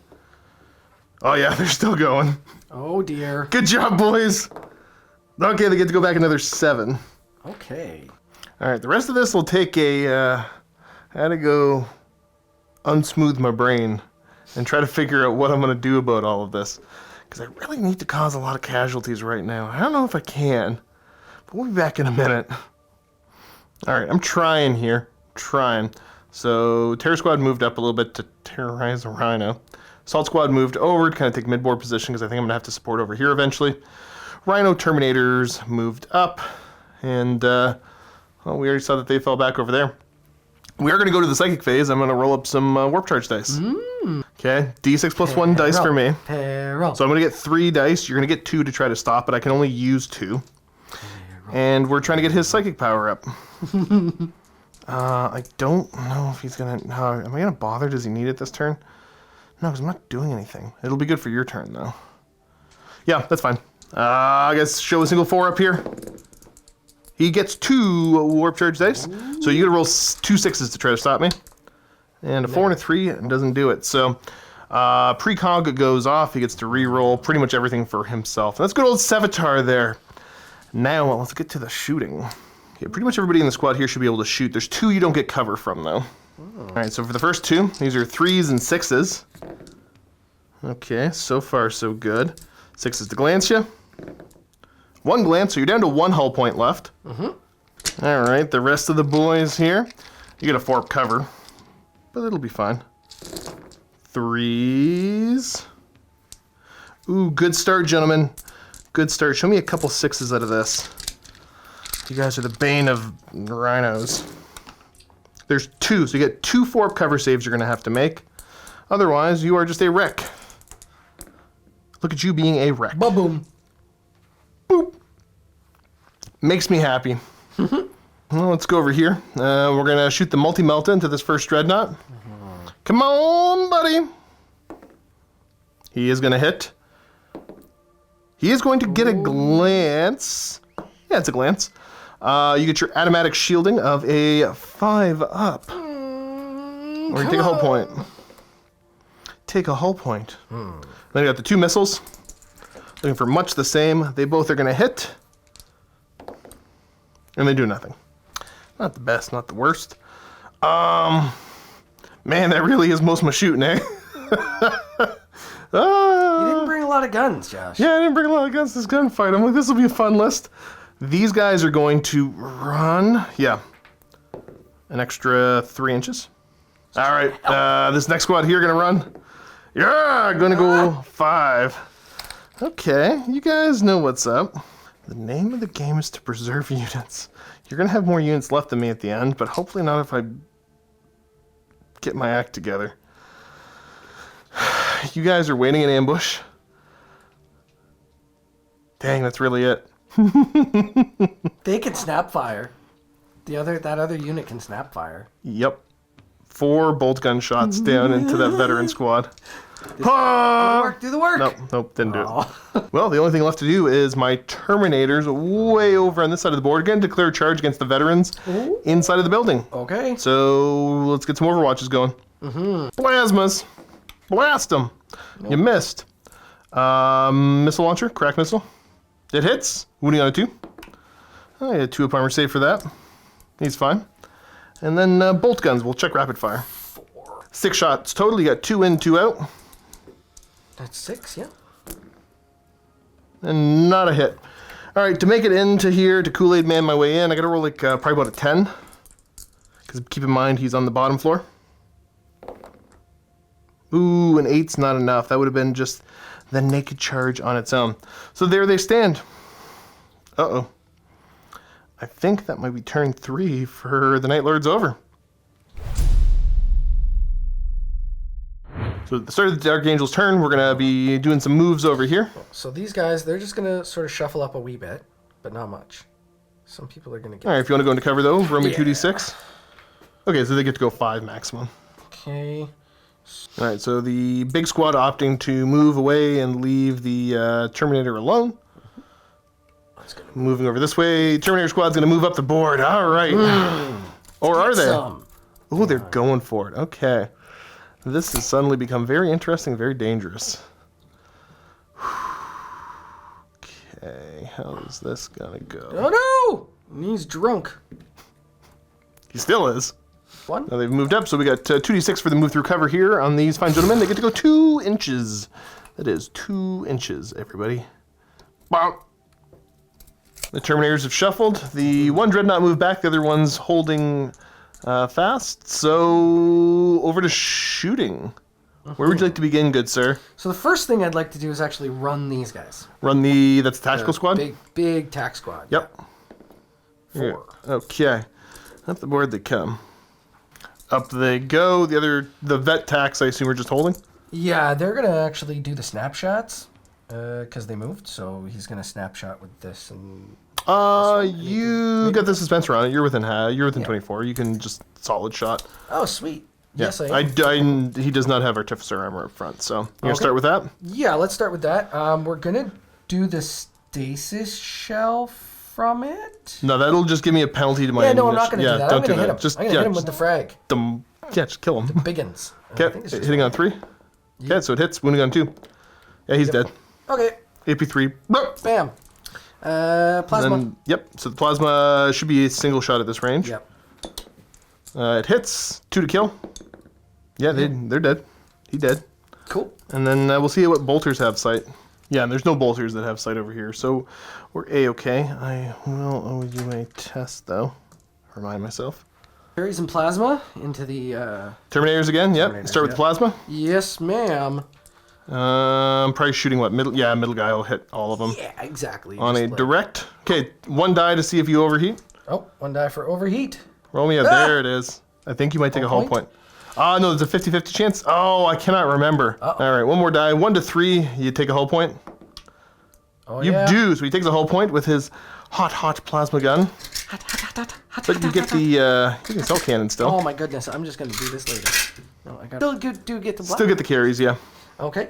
Speaker 1: Oh yeah, they're still going.
Speaker 5: Oh dear.
Speaker 1: Good job, boys. Okay, they get to go back another 7.
Speaker 5: Okay.
Speaker 1: All right, the rest of this will take a, I had to go unsmooth my brain and try to figure out what I'm going to do about all of this. Because I really need to cause a lot of casualties right now. I don't know if I can, but we'll be back in a minute. All right, I'm trying here. Trying. So, Terror Squad moved up a little bit to terrorize the Rhino. Assault Squad moved over to kind of take mid-board position because I think I'm going to have to support over here eventually. Rhino Terminators moved up. And, well, we already saw that they fell back over there. We are going to go to the Psychic phase. I'm going to roll up some Warp Charge dice. Okay, D6 plus 1 dice for me.
Speaker 5: Peril.
Speaker 1: So I'm going to get 3 dice. You're going to get 2 to try to stop it. I can only use 2. And we're trying to get his Psychic power up. I don't know if he's going to... am I going to bother? Does he need it this turn? No, because I'm not doing anything. It'll be good for your turn, though. Yeah, that's fine. I guess show a single 4 up here. He gets 2 warp charge dice, so you gotta roll 2 6s to try to stop me. And a 4 and a 3 doesn't do it. So precog goes off. He gets to re-roll pretty much everything for himself. That's good old Sevatar there. Now let's get to the shooting. Okay, pretty much everybody in the squad here should be able to shoot. There's 2 you don't get cover from though. All right, so for the first 2, these are 3s and 6s. Okay, so far so good. 6s to glance you. 1 glance, so you're down to 1 hull point left. All right, the rest of the boys here, you get a 4 cover, but it'll be fine. 3s. Ooh, good start, gentlemen. Good start. Show me a couple 6s out of this. You guys are the bane of rhinos. There's 2, so you get 2 4 cover saves you're gonna have to make. Otherwise, you are just a wreck. Look at you being a wreck.
Speaker 5: Ba-boom.
Speaker 1: Boop. Makes me happy. Well, let's go over here. We're going to shoot the multi-melta into this first dreadnought. Come on, buddy. He is going to hit. He is going to get a glance. Yeah, it's a glance. You get your automatic shielding of a 5 up. Or you take a hull point. Take a hull point. Then you got the 2 missiles. Looking for much the same. They both are going to hit. And they do nothing. Not the best, not the worst. Man, that really is most of my shooting, eh?
Speaker 5: You didn't bring a lot of guns, Josh.
Speaker 1: Yeah, I didn't bring a lot of guns to this gunfight. I'm like, this will be a fun list. These guys are going to run, yeah, an extra 3 inches. All right, this next squad here going to run. Yeah, going to go 5. Okay, you guys know what's up. The name of the game is to preserve units. You're going to have more units left than me at the end, but hopefully not if I get my act together. You guys are waiting in ambush. Dang, that's really it.
Speaker 5: They can snap fire. That other unit can snap fire.
Speaker 1: Yep. 4 bolt gun shots down into that veteran squad.
Speaker 5: Do the work.
Speaker 1: Nope, didn't do it. Well, the only thing left to do is my Terminators way over on this side of the board again declare charge against the veterans inside of the building.
Speaker 5: Okay.
Speaker 1: So let's get some overwatches going. Plasmas. Blast them. Nope. You missed. Missile launcher, crack missile. It hits. Wounding on a 2. Oh, I had 2 up armor save for that. He's fine. And then bolt guns. We'll check rapid fire. 6 shots total. You got 2 in, 2 out.
Speaker 5: That's 6, yeah.
Speaker 1: And not a hit. All right, to make it into here, to Kool-Aid Man my way in, I gotta roll like probably about a 10. Because keep in mind, he's on the bottom floor. Ooh, an 8's not enough. That would have been just the naked charge on its own. So there they stand. Uh-oh. I think that might be turn 3 for the Night Lord's over. So at the start of the Dark Angel's turn, we're going to be doing some moves over here.
Speaker 5: So these guys, they're just going to sort of shuffle up a wee bit, but not much. Some people are going to get...
Speaker 1: All right, if you want to go into cover, though, roll me 2d6. Okay, so they get to go 5 maximum.
Speaker 5: Okay.
Speaker 1: All right, so the big squad opting to move away and leave the Terminator alone. Moving over this way. Terminator squad's going to move up the board. All right. Or are they? Oh, they're going for it. Okay. This has suddenly become very interesting, very dangerous. Okay, how is this gonna go?
Speaker 5: Oh no! He's drunk.
Speaker 1: He still is.
Speaker 5: 1.
Speaker 1: Now they've moved up, so we got 2d6 for the move through cover here on these fine gentlemen. They get to go 2 inches. That is 2 inches, everybody. Bonk. The Terminators have shuffled. The one Dreadnought moved back, the other one's holding fast. So, over to shooting. Where would you like to begin, good sir?
Speaker 5: So the first thing I'd like to do is actually run these guys.
Speaker 1: That's the tactical squad?
Speaker 5: Big tac squad.
Speaker 1: Yep.
Speaker 5: 4.
Speaker 1: Okay. Up the board they come. Up they go. The vet tacs, I assume, are just holding?
Speaker 5: Yeah, they're going to actually do the snapshots because they moved. So he's going to snapshot with this and...
Speaker 1: you got the dispenser on it. You're within 24. You can just solid shot.
Speaker 5: Oh, sweet.
Speaker 1: Yeah.
Speaker 5: Yes, I am.
Speaker 1: He does not have Artificer armor up front, so you gonna start with that?
Speaker 5: Yeah, let's start with that. We're gonna do the stasis shell from it?
Speaker 1: No, that'll just give me a penalty to my
Speaker 5: Yeah, no, I'm not going to do that. I'm
Speaker 1: don't
Speaker 5: going to hit him.
Speaker 1: Just,
Speaker 5: I'm going to hit him with the frag.
Speaker 1: just kill him.
Speaker 5: Biggins.
Speaker 1: Okay, hitting on 3. Okay, so it hits. Wounding on 2. Yeah, he's dead.
Speaker 5: Okay.
Speaker 1: AP3.
Speaker 5: Bam. Plasma.
Speaker 1: Then, yep, so the plasma should be a single shot at this range.
Speaker 5: Yep.
Speaker 1: It hits. 2 to kill. Yeah, they're dead. He dead.
Speaker 5: Cool.
Speaker 1: And then we'll see what bolters have sight. Yeah, and there's no bolters that have sight over here, so we're A-okay. I will owe you a test, though. Remind myself.
Speaker 5: Carries some plasma into the...
Speaker 1: Terminators again, yep.
Speaker 5: Terminators,
Speaker 1: Start with the plasma.
Speaker 5: Yes, ma'am.
Speaker 1: I'm probably shooting what? Middle? Yeah, middle guy will hit all of them.
Speaker 5: Yeah, exactly.
Speaker 1: On a direct. Okay, 1 die to see if you overheat.
Speaker 5: Oh, 1 die for overheat.
Speaker 1: Roll me a. There it is. I think you might take a hull point. No, there's a 50-50 chance. Oh, I cannot remember. All right, 1 more die. 1 to 3, you take a hull point.
Speaker 5: Oh,
Speaker 1: you do. So he takes a hull point with his hot plasma gun. But you get the cell cannon still.
Speaker 5: Oh my goodness, I'm just gonna do this later. No, I got. Still do get the black.
Speaker 1: Still get the carries, yeah.
Speaker 5: Okay.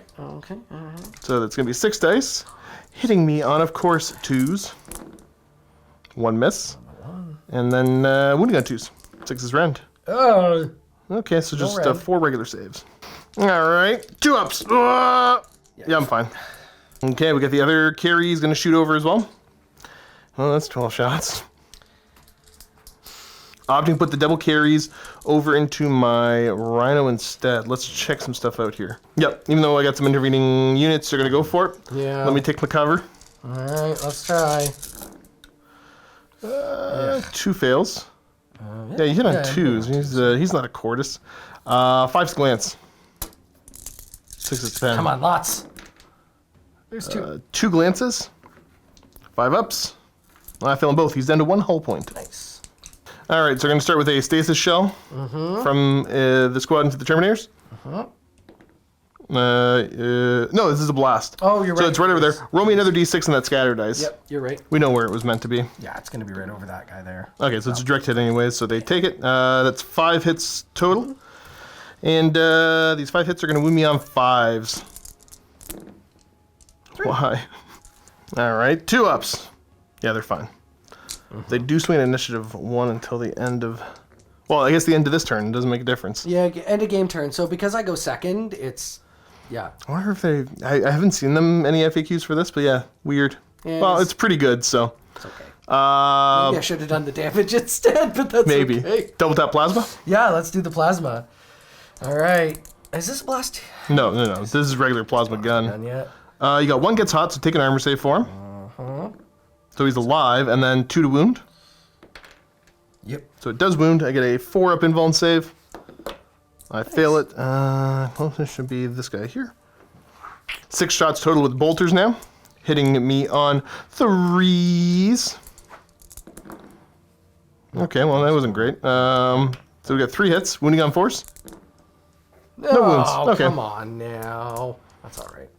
Speaker 1: So that's gonna be 6 dice, hitting me on, of course, 2s. 1 miss, and then wounding on 2s. 6 is rend.
Speaker 5: Oh.
Speaker 1: Okay, so just 4 regular saves. All right, 2 ups. Yeah, I'm fine. Okay, we got the other carry. He's gonna shoot over as well. Well, that's 12 shots. Opting to put the double carries over into my Rhino instead. Let's check some stuff out here. Yep, even though I got some intervening units, they're gonna go for it.
Speaker 5: Yeah.
Speaker 1: Let me take my cover.
Speaker 5: All right, let's try.
Speaker 1: 2 fails. Yeah, you hit on 2s. He's not a Cordis. 5's glance. 6 is 10.
Speaker 5: Come on, lots. There's 2.
Speaker 1: 2 glances. 5 ups. I fail them both. He's down to 1 hull point.
Speaker 5: Nice.
Speaker 1: All right, so we're going to start with a stasis shell from the squad into the Terminators. No, this is a blast.
Speaker 5: Oh, you're right.
Speaker 1: So it's right over there. Roll me another d6 on that scatter dice.
Speaker 5: Yep, you're right.
Speaker 1: We know where it was meant to be.
Speaker 5: Yeah, it's going to be right over that guy there.
Speaker 1: Okay, so it's a direct hit anyways, so they take it. That's 5 hits total. And these 5 hits are going to wound me on 5s. 3. Why? All right, 2 ups. Yeah, they're fine. They do swing at initiative 1 until the end of... Well, I guess the end of this turn. It doesn't make a difference.
Speaker 5: Yeah, end of game turn. So because I go second, it's... Yeah.
Speaker 1: I wonder if they... I haven't seen them any FAQs for this, but yeah, weird. Yeah, well, it's pretty good, so...
Speaker 5: It's okay. Maybe I should have done the damage instead, but that's
Speaker 1: maybe.
Speaker 5: Okay.
Speaker 1: Double tap plasma?
Speaker 5: Yeah, let's do the plasma. All right. Is this blast?
Speaker 1: No. This is regular plasma gun.
Speaker 5: Done yet?
Speaker 1: You got 1 gets hot, so take an armor save for him. So he's alive, and then 2 to wound.
Speaker 5: Yep.
Speaker 1: So it does wound. I get a 4 up invuln save. I fail it. Well, this should be this guy here. 6 shots total with bolters now. Hitting me on 3s. Okay, well, that wasn't great. So we got 3 hits. Wounding on 4s. No wounds. Okay.
Speaker 5: Come on now. That's all right.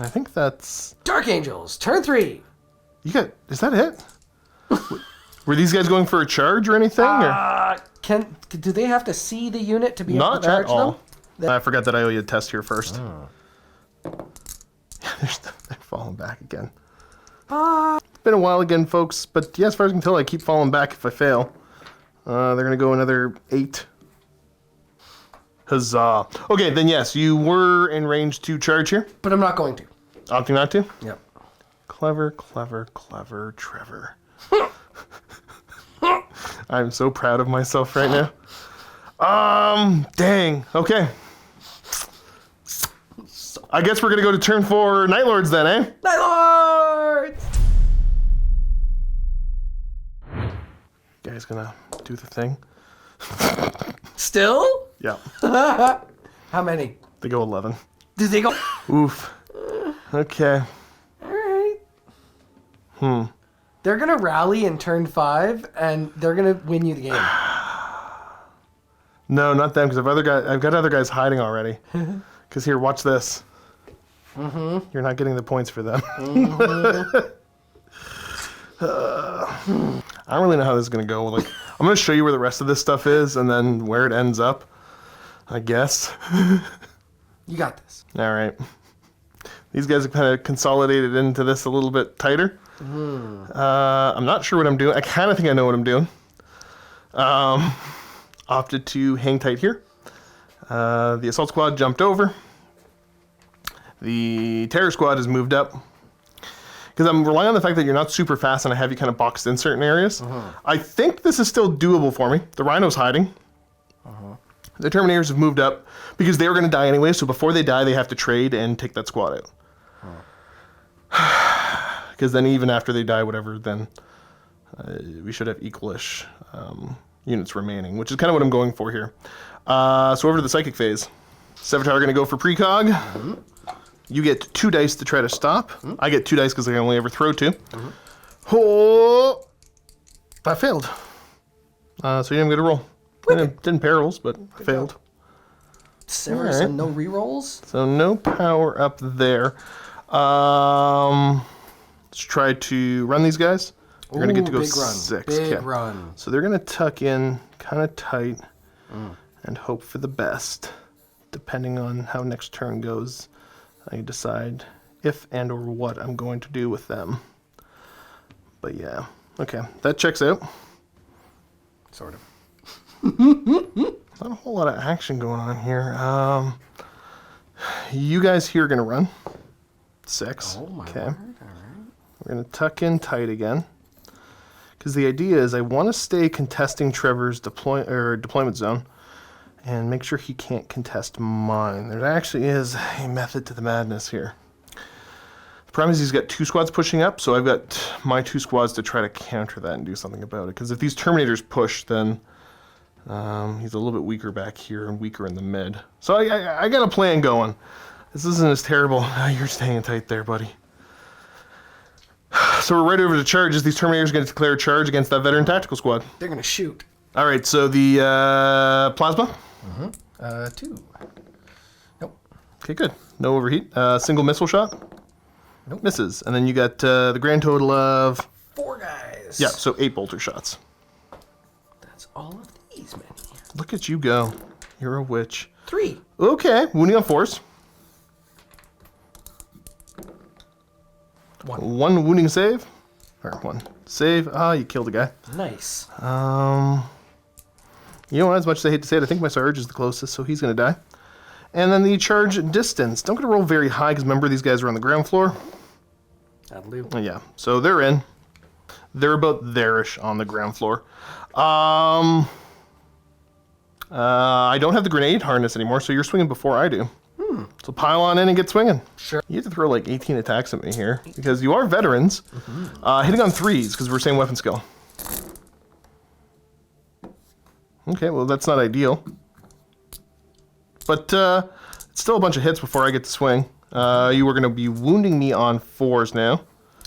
Speaker 1: I think that's...
Speaker 5: Dark Angels, turn 3.
Speaker 1: You got... Is that it? Were these guys going for a charge or anything?
Speaker 5: Do they have to see the unit to be able
Speaker 1: Not
Speaker 5: to charge
Speaker 1: at all.
Speaker 5: them?
Speaker 1: I forgot that I owe you a test here first. They're falling back again. It's been a while again, folks. But yeah, as far as I can tell, I keep falling back if I fail. They're going to go another 8. Huzzah. Okay, then yes, you were in range to charge here.
Speaker 5: But I'm not going to.
Speaker 1: Opting not to?
Speaker 5: Yep.
Speaker 1: Clever Trevor. I'm so proud of myself right now. Dang. Okay. I guess we're gonna go to turn 4 Night Lords then, eh?
Speaker 5: Night Lords!
Speaker 1: Guys gonna do the thing.
Speaker 5: Still?
Speaker 1: Yeah.
Speaker 5: How many?
Speaker 1: They go 11.
Speaker 5: Do they go?
Speaker 1: Oof. Okay.
Speaker 5: All right. They're gonna rally in turn 5, and they're gonna win you the game.
Speaker 1: No, not them, because I've got other guys hiding already. Because here, watch this. You're not getting the points for them. I don't really know how this is gonna go. Like, I'm gonna show you where the rest of this stuff is, and then where it ends up. I guess.
Speaker 5: You got this.
Speaker 1: All right. These guys have kind of consolidated into this a little bit tighter. I'm not sure what I'm doing. I kind of think I know what I'm doing. Opted to hang tight here. The assault squad jumped over. The terror squad has moved up. Because I'm relying on the fact that you're not super fast and I have you kind of boxed in certain areas. I think this is still doable for me. The Rhino's hiding. The Terminators have moved up because they were going to die anyway, so before they die, they have to trade and take that squad out. Because then even after they die, whatever, then we should have equalish units remaining, which is kind of what I'm going for here. So over to the Psychic phase. Sevatar are going to go for precog. You get 2 dice to try to stop. I get 2 dice because I can only ever throw 2. Oh, I failed. So you didn't get a roll. Didn't perils, but I failed.
Speaker 5: Severus and no rerolls?
Speaker 1: So no power up there. Let's try to run these guys. They're going to get to go
Speaker 5: big run.
Speaker 1: 6.
Speaker 5: Big run.
Speaker 1: So they're going to tuck in kind of tight and hope for the best. Depending on how next turn goes, I decide if and or what I'm going to do with them. But yeah, okay, that checks out.
Speaker 5: Sort of.
Speaker 1: Not a whole lot of action going on here. You guys here are going to run. 6.
Speaker 5: Oh my
Speaker 1: okay.
Speaker 5: word, all right.
Speaker 1: We're going to tuck in tight again. Because the idea is I want to stay contesting Trevor's deployment zone and make sure he can't contest mine. There actually is a method to the madness here. The problem is he's got 2 squads pushing up, so I've got my 2 squads to try to counter that and do something about it. Because if these Terminators push, then he's a little bit weaker back here and weaker in the mid. So I got a plan going. This isn't as terrible. You're staying tight there, buddy. So we're right over to charges. These Terminators are going to declare a charge against that veteran tactical squad.
Speaker 5: They're going to shoot.
Speaker 1: All right, so the plasma?
Speaker 5: 2. Nope.
Speaker 1: Okay, good. No overheat. Single missile shot?
Speaker 5: Nope.
Speaker 1: Misses. And then you got the grand total of...
Speaker 5: 4 guys.
Speaker 1: Yeah, so 8 bolter shots.
Speaker 5: That's all of these many.
Speaker 1: Look at you go. You're a witch.
Speaker 5: 3.
Speaker 1: Okay, wounding on 4s. 1 wounding save. Or 1 save. Ah, you killed a guy.
Speaker 5: Nice.
Speaker 1: You know what, as much as I hate to say it, I think my Sarge is the closest, so he's going to die. And then the charge distance. Don't get to roll very high, because remember, these guys are on the ground floor.
Speaker 5: That'll do.
Speaker 1: Yeah, so they're in. They're about there-ish on the ground floor. I don't have the grenade harness anymore, so you're swinging before I do. So pile on in and get swinging.
Speaker 5: Sure.
Speaker 1: You have to throw like 18 attacks at me here, because you are veterans. Hitting on 3s, because we're same weapon skill. Okay, well, that's not ideal. But it's still a bunch of hits before I get to swing. You were going to be wounding me on 4s now.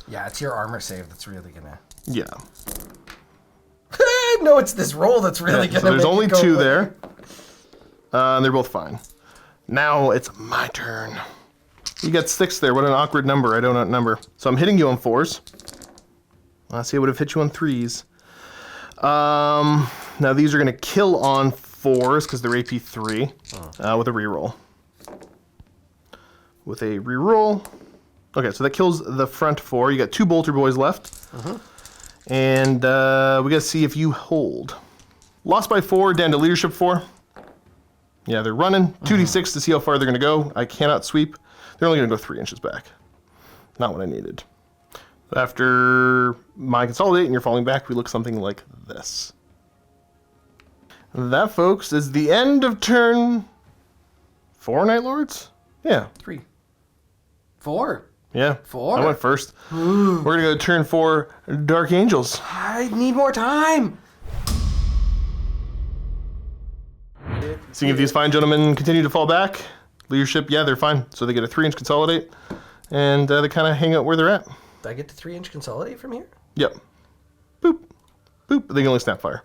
Speaker 5: Yeah, it's your armor save that's really going to...
Speaker 1: Yeah.
Speaker 5: No, it's this roll that's really going to
Speaker 1: So there's
Speaker 5: make
Speaker 1: only
Speaker 5: it go
Speaker 1: 2
Speaker 5: away.
Speaker 1: there. And they're both fine. Now it's my turn. You got 6 there. What an awkward number. I don't outnumber. So I'm hitting you on 4s. Let's see, I would have hit you on 3s. Now these are going to kill on 4s because they're AP 3 with a reroll. With a reroll. Okay, so that kills the front 4. You got 2 bolter boys left. And we got to see if you hold. Lost by 4, down to leadership 4. Yeah, they're running. 2d6 to see how far they're going to go. I cannot sweep. They're only going to go 3 inches back. Not what I needed. After my consolidate and you're falling back, we look something like this. That, folks, is the end of turn 4, Night Lords? Yeah.
Speaker 5: 3. 4.
Speaker 1: Yeah.
Speaker 5: 4?
Speaker 1: I went first. We're going to go to turn 4, Dark Angels.
Speaker 5: I need more time.
Speaker 1: Seeing if these fine gentlemen continue to fall back. Leadership, yeah, they're fine. So they get a 3-inch consolidate. And they kind of hang out where they're at.
Speaker 5: Do I get to 3-inch consolidate from here?
Speaker 1: Yep. Boop. Boop. They can only snap fire.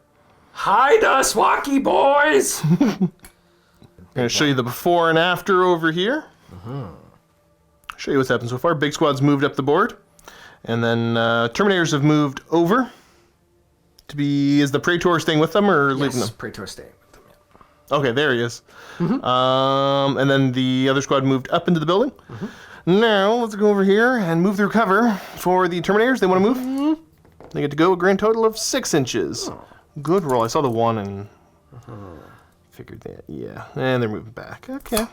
Speaker 5: Hide us, Wacky boys!
Speaker 1: I'm going to show you the before and after over here. Show you what's happened so far. Big Squad's moved up the board. And then Terminators have moved over. To be, is the Praetor staying with them or leaving them?
Speaker 5: Yes, Praetor staying with them, yeah.
Speaker 1: Okay, there he is. And then the other squad moved up into the building. Now, let's go over here and move through cover for the Terminators. They want to move. They get to go a grand total of 6 inches. Good roll. I saw the 1 and figured that. Yeah, and they're moving back. Okay.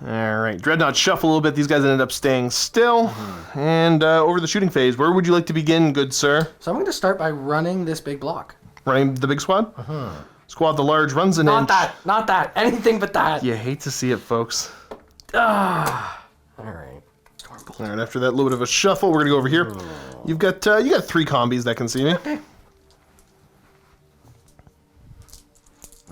Speaker 1: All right, Dreadnought shuffle a little bit. These guys ended up staying still. And over the shooting phase, where would you like to begin, good sir?
Speaker 5: So I'm going to start by running this big block.
Speaker 1: Running the big squad? Squad the large runs an inch.
Speaker 5: Not that. Anything but that.
Speaker 1: You hate to see it, folks.
Speaker 5: All right.
Speaker 1: All right, after that little bit of a shuffle, we're gonna go over here. You got 3 combis that can see me.
Speaker 5: Okay.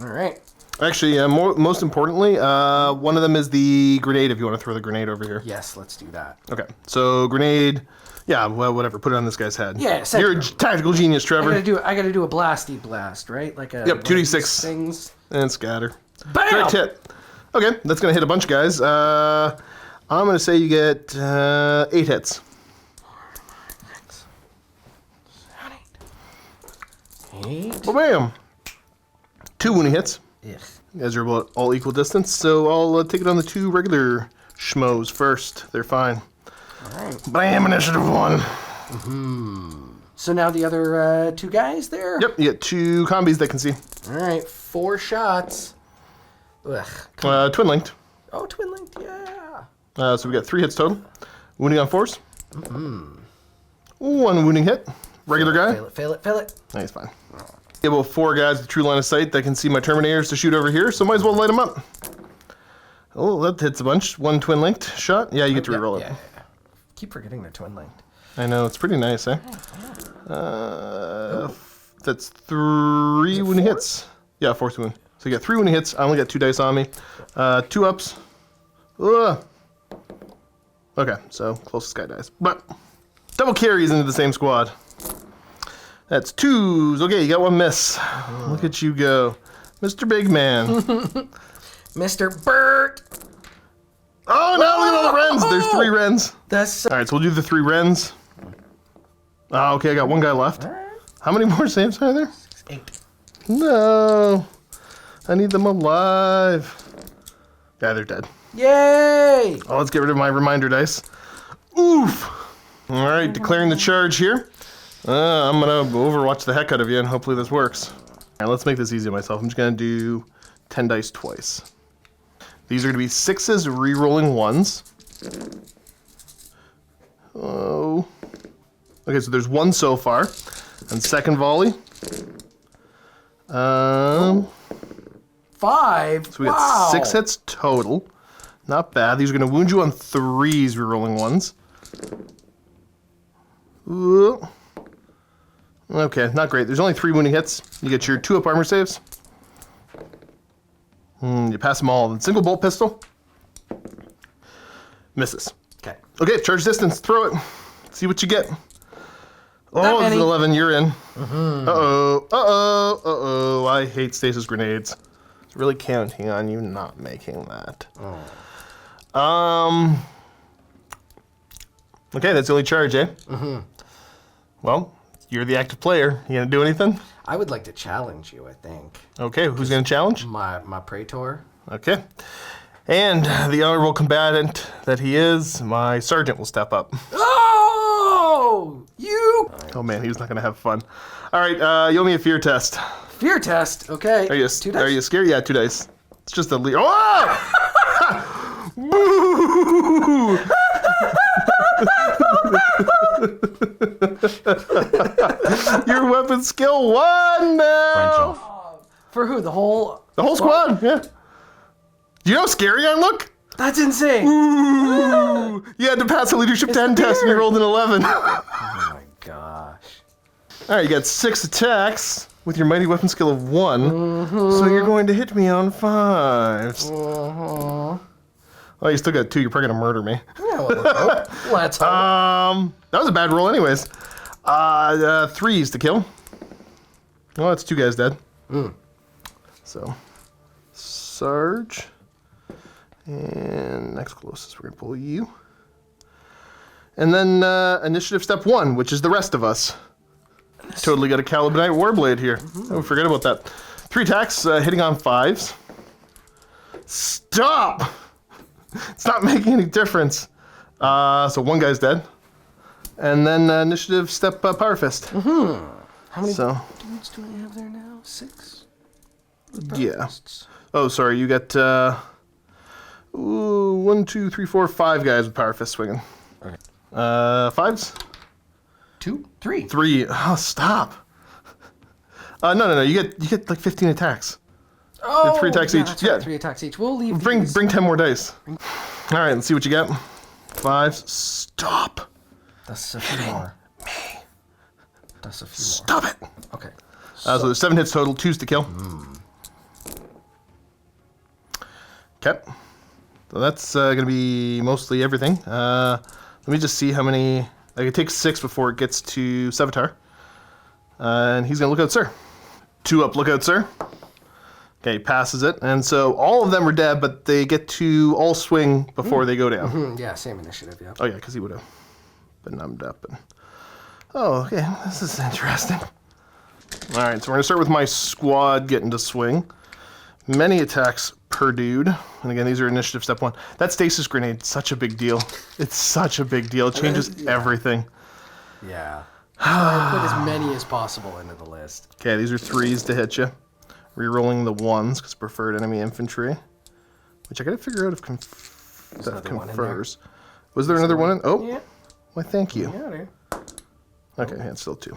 Speaker 5: All right.
Speaker 1: Actually, most importantly, one of them is the grenade. If you want to throw the grenade over here.
Speaker 5: Yes, let's do that.
Speaker 1: Okay. So grenade. Yeah. Well, whatever. Put it on this guy's head.
Speaker 5: Yeah.
Speaker 1: You're a tactical genius, Trevor.
Speaker 5: I gotta do a blasty blast, right? Like a.
Speaker 1: Yep. 2d6
Speaker 5: things.
Speaker 1: and scatter.
Speaker 5: Bam!
Speaker 1: Great hit. Okay, that's gonna hit a bunch of guys. I'm gonna say you get 8 hits.
Speaker 5: 8.
Speaker 1: Well, bam. 2 wounding hits.
Speaker 5: Ugh.
Speaker 1: You guys are about all equal distance, so I'll take it on the 2 regular schmoes first. They're fine.
Speaker 5: All right.
Speaker 1: Bam, initiative 1.
Speaker 5: So now the other 2 guys there?
Speaker 1: Yep, you get 2 combis that can see.
Speaker 5: All right, 4 shots. Ugh.
Speaker 1: Twin linked.
Speaker 5: Oh, twin linked, yeah.
Speaker 1: So we got 3 hits total. Wounding on 4s. 1 wounding hit. Regular guy.
Speaker 5: Fail it.
Speaker 1: No, he's fine. You have about 4 guys with true line of sight that can see my Terminators to shoot over here, so might as well light them up. Oh, that hits a bunch. 1 twin linked shot. Yeah, you get to reroll it.
Speaker 5: Yeah. Keep forgetting they're twin linked.
Speaker 1: I know, it's pretty nice, eh? That's 3 wounding hits. Yeah, 4th wound. So you got 3 wounding hits. I only got 2 dice on me. 2 ups. Ugh. Okay, so closest guy dies. But double carries into the same squad. That's 2s. Okay, you got 1 miss. Look at you go. Mr. Big Man.
Speaker 5: Mr. Burt!
Speaker 1: Oh, no, look at all the Wrens. There's 3 Wrens.
Speaker 5: That's
Speaker 1: All right, so we'll do the 3 Wrens. Oh, okay, I got 1 guy left. How many more saves are there?
Speaker 5: 8.
Speaker 1: No. I need them alive. Yeah, they're dead.
Speaker 5: Yay!
Speaker 1: Oh, let's get rid of my reminder dice. Oof. All right, declaring the charge here. I'm going to overwatch the heck out of you, and hopefully this works. All right, let's make this easy on myself. I'm just going to do 10 dice twice. These are going to be 6s, re-rolling 1s. Oh. Okay, so there's 1 so far. And second volley.
Speaker 5: 5?
Speaker 1: So we got 6 hits total. Not bad. These are going to wound you on 3s, re-rolling 1s. Ooh. Okay, not great. There's only 3 wounding hits. You get your 2-up armor saves. You pass them all. Single bolt pistol. Misses.
Speaker 5: Okay.
Speaker 1: Okay, charge distance. Throw it. See what you get. Oh, it's an 11. You're in. Uh-oh. I hate stasis grenades. It's really counting on you not making that. Okay, that's the only charge, eh? Well, you're the active player. You gonna do anything?
Speaker 5: I would like to challenge you, I think.
Speaker 1: Okay, who's gonna challenge?
Speaker 5: My Praetor.
Speaker 1: Okay. And the honorable combatant that he is, my sergeant will step up.
Speaker 5: Oh! You!
Speaker 1: Oh man, he was not gonna have fun. All right, you owe me a fear test.
Speaker 5: Fear test, okay.
Speaker 1: Are you
Speaker 5: 2 dice?
Speaker 1: Are you scared? Yeah, 2 dice. It's just a lead. Oh! Boo! Your weapon skill 1 now.
Speaker 5: For who? The whole
Speaker 1: squad. Yeah. Do you know how scary I look?
Speaker 5: That's insane.
Speaker 1: Ooh. You had to pass a leadership 10 test and you rolled an 11.
Speaker 5: Oh my gosh.
Speaker 1: All right, you got 6 attacks with your mighty weapon skill of 1. So you're going to hit me on 5s. Oh, you still got 2. You're probably gonna murder me.
Speaker 5: Yeah, let's hope.
Speaker 1: That was a bad roll, anyways. 3s to kill. Oh, that's 2 guys dead. So, Sarge. And next closest, we're gonna pull you. And then initiative step 1, which is the rest of us. Totally got a Calibanite Warblade here. Oh, forget about that. 3 attacks, hitting on 5s. Stop! It's not making any difference. So one guy's dead. And then initiative step Power Fist.
Speaker 5: How many dudes do I have there now? 6?
Speaker 1: Yeah. Oh, sorry. You got 1, 2, 3, 4, 5 guys with Power Fist swinging.
Speaker 5: Okay.
Speaker 1: 5s?
Speaker 5: 2, 3.
Speaker 1: 3. Oh, stop. No. You get like 15 attacks.
Speaker 5: Oh,
Speaker 1: 3 attacks each.
Speaker 5: That's right, 3 attacks each. We'll leave.
Speaker 1: Bring 10 more dice. All right, let's see what you get. 5s. Stop.
Speaker 5: That's a few more. That's a few
Speaker 1: Stop it.
Speaker 5: Okay.
Speaker 1: So there's 7 hits total, 2s to kill. Okay. So that's going to be mostly everything. Let me just see how many. Like it takes 6 before it gets to Sevatar. And he's going to look out, sir. 2 up, look out, sir. Okay, he passes it. And so all of them are dead, but they get to all swing before they go down.
Speaker 5: Yeah, same initiative, yeah.
Speaker 1: Oh, yeah, because he would have been numbed up. And... Oh, okay, this is interesting. All right, so we're going to start with my squad getting to swing. Many attacks per dude. And again, these are initiative step 1. That stasis grenade, such a big deal. It's such a big deal. It changes everything.
Speaker 5: Yeah. I put as many as possible into the list.
Speaker 1: Okay, these are 3s to hit you. Rerolling the 1s because preferred enemy infantry. Which I got to figure out if that confers. Was there another one in? Oh,
Speaker 5: yeah.
Speaker 1: Why, thank you.
Speaker 5: Yeah, there.
Speaker 1: Okay, yeah, it's still 2.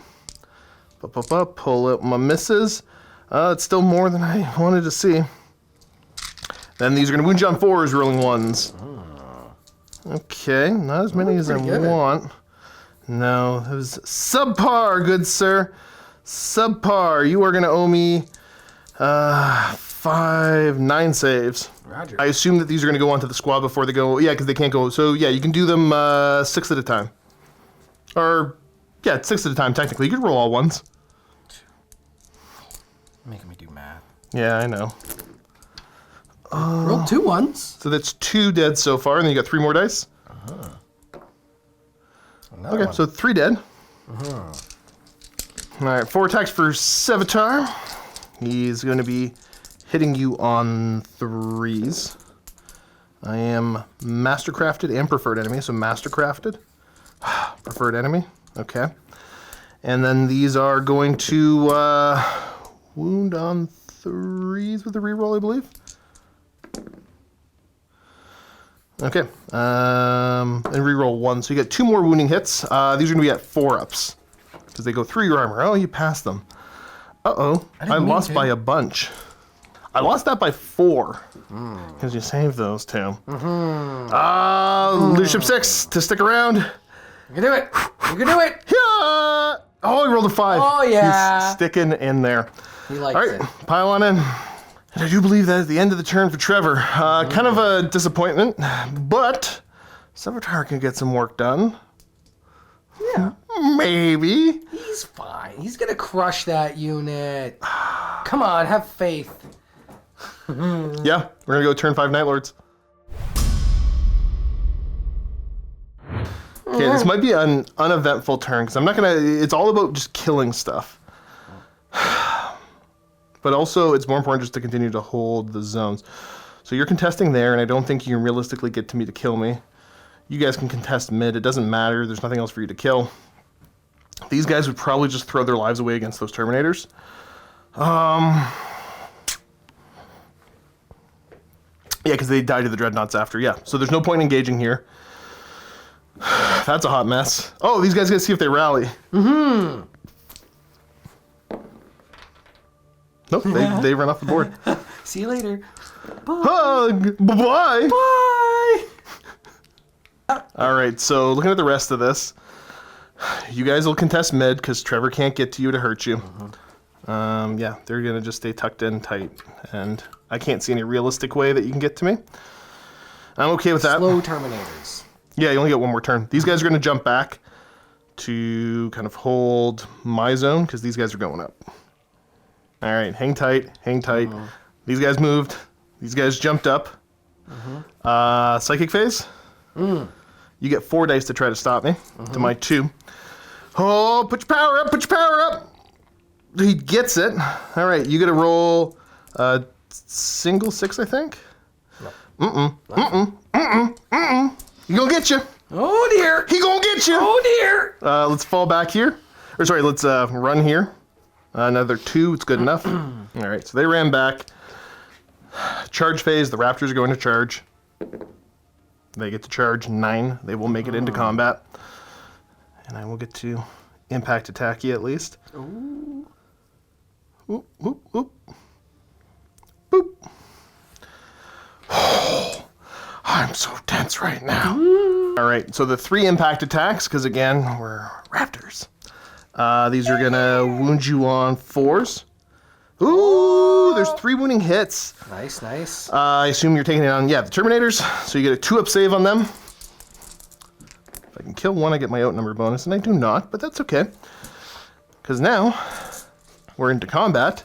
Speaker 1: Pull out my misses. It's still more than I wanted to see. Then these are going to wound you on 4s, rolling 1s. Okay, not as many as I want. No, it was subpar, good sir. Subpar. You are going to owe me 9 saves.
Speaker 5: Roger.
Speaker 1: I assume that these are going to go onto the squad before they go. Yeah, because they can't go. So yeah, you can do them 6 at a time. Or yeah, 6 at a time technically. You could roll all 1s.
Speaker 5: Making me do math.
Speaker 1: Yeah, I know.
Speaker 5: Roll 2 1s.
Speaker 1: So that's 2 dead so far, and then you got 3 more dice. Okay, so 3 dead. All right, 4 attacks for Sevatar. He's going to be hitting you on 3s. I am mastercrafted and preferred enemy, so mastercrafted. Preferred enemy, okay. And then these are going to wound on 3s with a reroll, I believe. Okay, and reroll 1. So you get 2 more wounding hits. These are going to be at 4-ups because they go through your armor. Oh, you passed them. Uh-oh, I lost by a bunch. I lost that by 4 because you saved those 2. Leadership 6 to stick around.
Speaker 5: You can do it. You can do it.
Speaker 1: Yeah. Oh, he rolled a 5.
Speaker 5: Oh, yeah.
Speaker 1: He's sticking in there.
Speaker 5: He likes
Speaker 1: All right, pile on in. And I do believe that is the end of the turn for Trevor. Kind of a disappointment, but Sevatar can get some work done.
Speaker 5: Yeah.
Speaker 1: Maybe.
Speaker 5: He's fine. He's going to crush that unit. Come on, have faith.
Speaker 1: Yeah, we're going to go turn 5 Night Lords. Okay, this might be an uneventful turn, because I'm not going to... It's all about just killing stuff. But also, it's more important just to continue to hold the zones. So you're contesting there, and I don't think you can realistically get to me to kill me. You guys can contest mid. It doesn't matter. There's nothing else for you to kill. These guys would probably just throw their lives away against those Terminators. Yeah, because they died to the Dreadnoughts after. Yeah, so there's no point in engaging here. That's a hot mess. Oh, these guys got to see if they rally. Nope, they run off the board.
Speaker 5: See you later.
Speaker 1: Hug! Bye-bye!
Speaker 5: Bye!
Speaker 1: All right, so looking at the rest of this, you guys will contest mid because Trevor can't get to you to hurt you. Yeah, they're going to just stay tucked in tight, and I can't see any realistic way that you can get to me. I'm okay with that.
Speaker 5: Slow Terminators.
Speaker 1: Yeah, you only get 1 more turn. These guys are going to jump back to kind of hold my zone because these guys are going up. All right, hang tight, hang tight. These guys moved. These guys jumped up. Psychic phase. You get 4 dice to try to stop me, to my 2. Oh, put your power up, put your power up. He gets it. All right, you got to roll a single 6, I think. He gonna get you.
Speaker 5: Oh dear.
Speaker 1: He gonna get you.
Speaker 5: Oh dear.
Speaker 1: Let's fall back here. Or sorry, let's run here. Another 2, it's good enough. All right, so they ran back. Charge phase, the Raptors are going to charge. They get to charge 9. They will make it into combat. And I will get to impact attack you at least.
Speaker 5: Ooh.
Speaker 1: Whoop, whoop, whoop. Boop. Oh, I'm so tense right now. All right, so the 3 impact attacks, because again, we're Raptors. These are gonna wound you on 4s. Ooh, there's 3 wounding hits.
Speaker 5: Nice, nice.
Speaker 1: I assume you're taking it on, the Terminators. So you get a 2-up save on them. If I can kill one, I get my outnumber bonus, and I do not, but that's okay. Because now, we're into combat.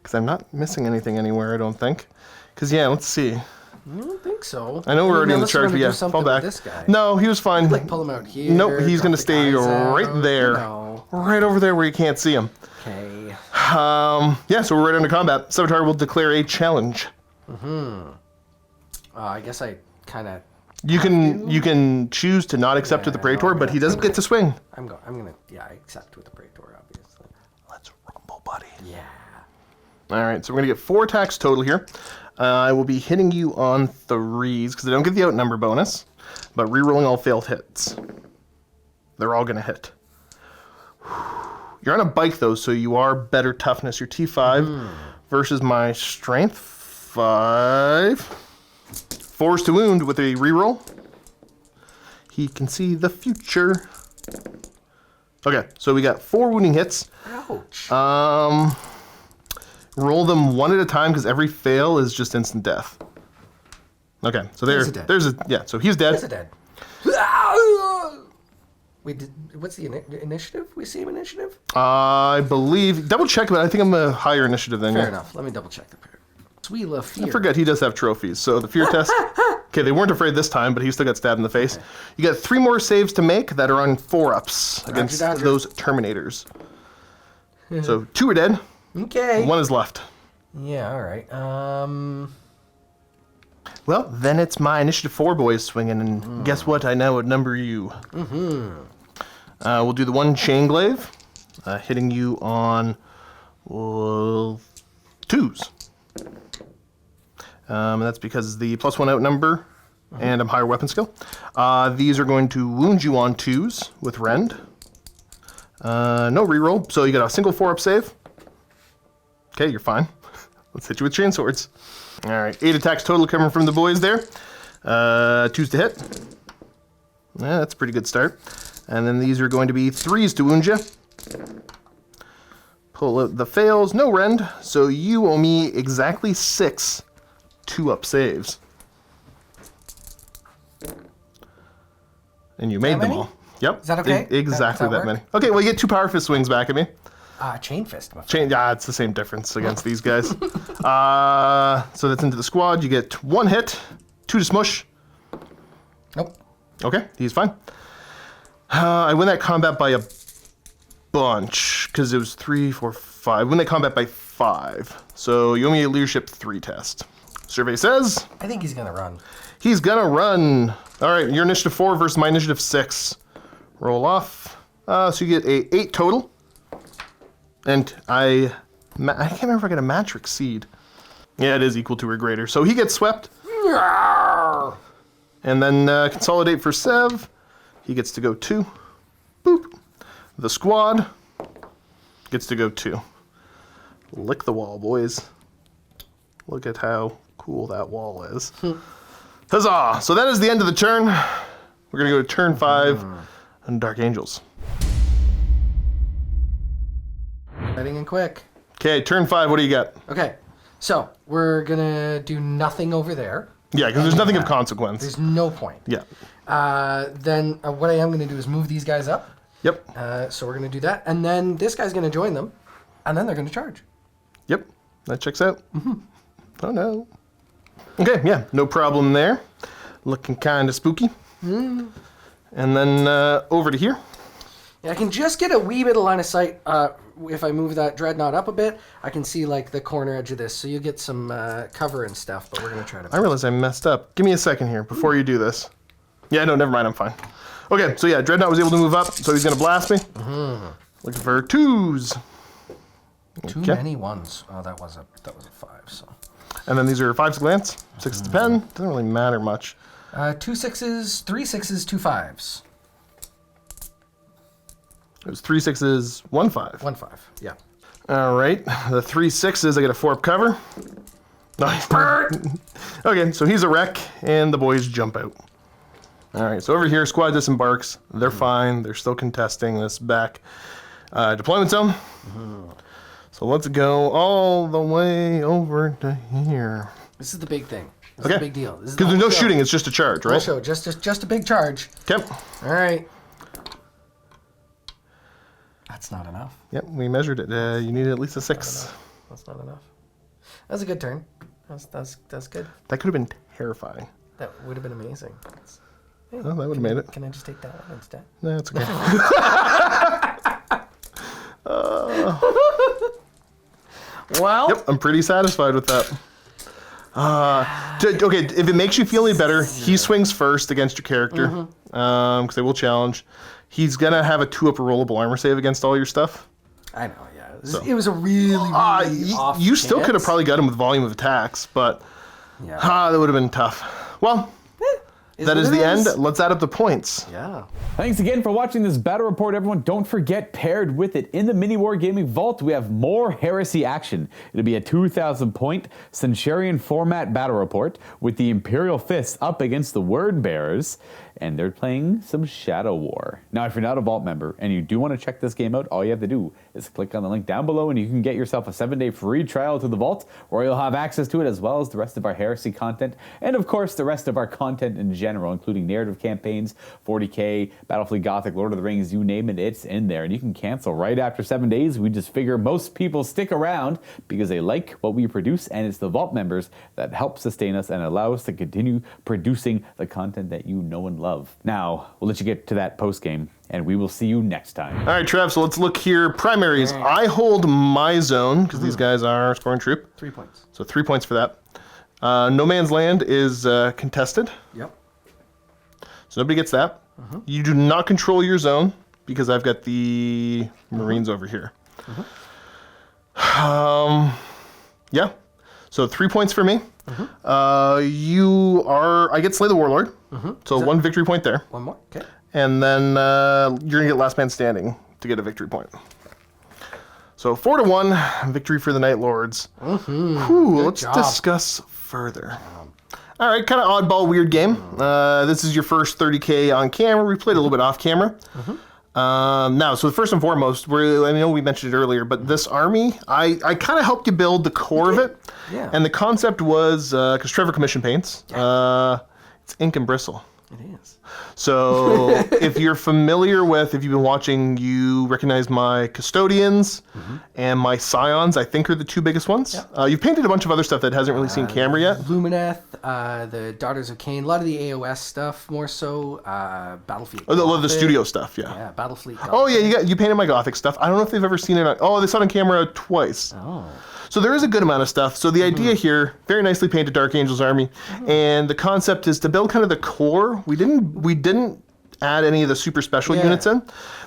Speaker 1: Because I'm not missing anything anywhere, I don't think. Because, let's see.
Speaker 5: I don't think so.
Speaker 1: I know we're already in the charge, but fall back.
Speaker 5: This guy.
Speaker 1: No, he was fine.
Speaker 5: Like pull him out here.
Speaker 1: Nope, he's going to stay right there.
Speaker 5: No.
Speaker 1: Right over there where you can't see him.
Speaker 5: Okay.
Speaker 1: So we're right into combat. Savitar will declare a challenge.
Speaker 5: I guess I kind of.
Speaker 1: You can choose to not accept with the Praetor, but he doesn't get to swing.
Speaker 5: I'm gonna. I accept with the Praetor, obviously.
Speaker 1: Let's rumble, buddy.
Speaker 5: Yeah.
Speaker 1: All right, so we're gonna get 4 attacks total here. I will be hitting you on 3s because I don't get the outnumber bonus, but rerolling all failed hits. They're all gonna hit. You're on a bike though, so you are better toughness. You're T5 versus my strength 5. 4s to wound with a reroll. He can see the future. Okay, so we got 4 wounding hits.
Speaker 5: Ouch.
Speaker 1: Roll them 1 at a time because every fail is just instant death. Okay, so so he's dead.
Speaker 5: He's dead. What's the initiative? We see him initiative?
Speaker 1: I believe, double check, but I think I'm a higher initiative than you.
Speaker 5: Fair enough. Let me double check the pair. Sweet love fear.
Speaker 1: I forget he does have trophies. So the fear test. Okay, they weren't afraid this time, but he still got stabbed in the face. Okay. You got 3 more saves to make that are on 4-ups against those Terminators. So 2 are dead.
Speaker 5: Okay.
Speaker 1: 1 is left.
Speaker 5: Yeah. All right.
Speaker 1: Well, then it's my initiative 4 boys swinging, and guess what? I now outnumber you. We'll do the 1 chain glaive, hitting you on 2s. And that's because the +1 outnumber, and I'm higher weapon skill. These are going to wound you on 2s with rend. No reroll, so you got a single 4-up save. Okay, you're fine. Let's hit you with chain swords. All right, 8 attacks total coming from the boys there. 2s to hit. Yeah, that's a pretty good start. And then these are going to be 3s to wound you. Pull out the fails, no rend, so you owe me exactly 6 2-up saves. And you made them all. Yep.
Speaker 5: Is that okay?
Speaker 1: Exactly that many. Okay, well, you get 2 power fist swings back at me.
Speaker 5: Chain fist.
Speaker 1: It's the same difference against these guys. So that's into the squad. You get 1 hit, 2 to smush.
Speaker 5: Nope.
Speaker 1: Okay, he's fine. I win that combat by a bunch because it was 3, 4, 5. I win that combat by 5. So you owe me a leadership 3 test. Survey says
Speaker 5: I think he's gonna run.
Speaker 1: He's gonna run. All right, your initiative 4 versus my initiative 6. Roll off. So you get a 8 total. And I can't remember if I got a match or exceed. Yeah, it is equal to or greater. So he gets swept. And then consolidate for Sev. He gets to go 2. Boop. The squad gets to go 2. Lick the wall, boys. Look at how cool that wall is. Huzzah! So that is the end of the turn. We're going to go to turn 5 on Dark Angels.
Speaker 5: Heading in quick.
Speaker 1: Okay, turn 5, what do you got?
Speaker 5: Okay, so we're gonna do nothing over there.
Speaker 1: Yeah, because there's nothing of consequence.
Speaker 5: There's no point.
Speaker 1: Yeah.
Speaker 5: Then what I am gonna do is move these guys up.
Speaker 1: Yep.
Speaker 5: So we're gonna do that, and then this guy's gonna join them, and then they're gonna charge.
Speaker 1: Yep, that checks out. Oh no. Okay, yeah, no problem there. Looking kind of spooky. And then over to here.
Speaker 5: Yeah, I can just get a wee bit of line of sight. If I move that dreadnought up a bit, I can see like the corner edge of this. So you get some cover and stuff, but we're going to try to...
Speaker 1: I realize I messed up. Give me a second here before you do this. Yeah, no, never mind. I'm fine. Okay, so yeah, Dreadnought was able to move up, so he's going to blast me. Looking for 2s.
Speaker 5: Too many 1s. Oh, that was a 5, so...
Speaker 1: And then these are 5s to glance, 6s to pen. Doesn't really matter much.
Speaker 5: 2 6s, 3 6s, 2 5s.
Speaker 1: It was 3 6s, 1 5.
Speaker 5: 1 5, yeah.
Speaker 1: All right, the 3 6s, I get a 4 up cover. Nice. Okay, so he's a wreck, and the boys jump out. All right, so over here, squad disembarks. They're fine. They're still contesting this back deployment zone. So let's go all the way over to here.
Speaker 5: This is the big thing. This is the big deal.
Speaker 1: Because there's no shooting, it's just a charge, right?
Speaker 5: Show, just a big charge.
Speaker 1: Okay.
Speaker 5: All right. That's not enough.
Speaker 1: Yep, we measured it. You needed at least a 6.
Speaker 5: That's not enough. That's a good turn. That's good.
Speaker 1: That could have been terrifying.
Speaker 5: That would have been amazing.
Speaker 1: Oh, that would have made it.
Speaker 5: Can I just take that one instead?
Speaker 1: No, it's okay.
Speaker 5: Well.
Speaker 1: Yep, I'm pretty satisfied with that. Okay, if it makes you feel any better, he swings first against your character, because they will challenge. He's going to have a 2-up rollable armor save against all your stuff.
Speaker 5: I know, yeah. It was a really off
Speaker 1: You still
Speaker 5: chance.
Speaker 1: could have probably got him with volume of attacks, but that would have been tough. Well, that is the end. Let's add up the points.
Speaker 5: Yeah.
Speaker 2: Thanks again for watching this battle report, everyone. Don't forget, paired with it in the MiniWarGaming Vault, we have more Heresy action. It'll be a 2,000-point Centurion format battle report with the Imperial Fists up against the Word Bearers, and they're playing some Shadow War. Now, if you're not a Vault member and you do want to check this game out, all you have to do is click on the link down below and you can get yourself a 7-day free trial to the Vault, where you'll have access to it as well as the rest of our Heresy content, and of course the rest of our content in general, including narrative campaigns, 40K, Battlefleet Gothic, Lord of the Rings, you name it, it's in there. And you can cancel right after 7 days. We just figure most people stick around because they like what we produce, and it's the Vault members that help sustain us and allow us to continue producing the content that you know and love. Now, we'll let you get to that post game, and we will see you next time.
Speaker 1: All right, Trev, so let's look here. Primaries. I hold my zone, because these guys are scoring troop.
Speaker 5: 3 points.
Speaker 1: So 3 points for that. No Man's Land is contested.
Speaker 5: Yep.
Speaker 1: So nobody gets that. You do not control your zone, because I've got the Marines over here. Yeah. So 3 points for me. I get Slay the Warlord. So 1 victory point there.
Speaker 5: 1 more. Okay.
Speaker 1: And then you're going to get Last Man Standing to get a victory point. So 4-1, victory for the Night Lords. Let's discuss further. All right, kind of oddball, weird game. This is your first 30K on camera. We played a little bit off camera. Now, so first and foremost, I know we mentioned it earlier, but this army, I kind of helped you build the core of it.
Speaker 5: Yeah.
Speaker 1: And the concept was, because Trevor commission paints, it's ink and bristle.
Speaker 5: It is.
Speaker 1: So if you've been watching, you recognize my Custodians and my Scions, I think are the 2 biggest ones. You've painted a bunch of other stuff that hasn't really seen camera yet.
Speaker 5: Lumineth, the Daughters of Cain, a lot of the AOS stuff more so, Battlefleet.
Speaker 1: A lot of the studio stuff, yeah.
Speaker 5: Yeah, Battlefleet.
Speaker 1: Oh yeah, you painted my Gothic stuff. I don't know if they've ever seen it they saw it on camera twice.
Speaker 5: Oh.
Speaker 1: So there is a good amount of stuff. So the idea here, very nicely painted Dark Angels army, and the concept is to build kind of the core. We didn't add any of the super special units in,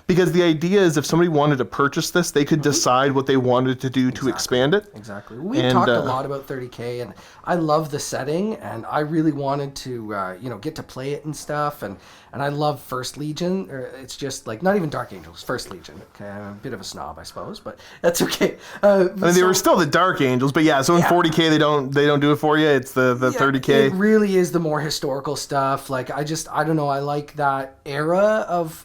Speaker 1: because the idea is if somebody wanted to purchase this, they could decide what they wanted to do to expand it.
Speaker 5: Exactly. We talked a lot about 30K, and I love the setting, and I really wanted to, get to play it and stuff, and I love First Legion. Or it's just like not even Dark Angels, First Legion. Okay, I'm a bit of a snob, I suppose, but that's okay.
Speaker 1: They were still the Dark Angels, but so in 40K they don't do it for you. It's the 30K.
Speaker 5: It really is the more historical stuff. Like I don't know. I like that era of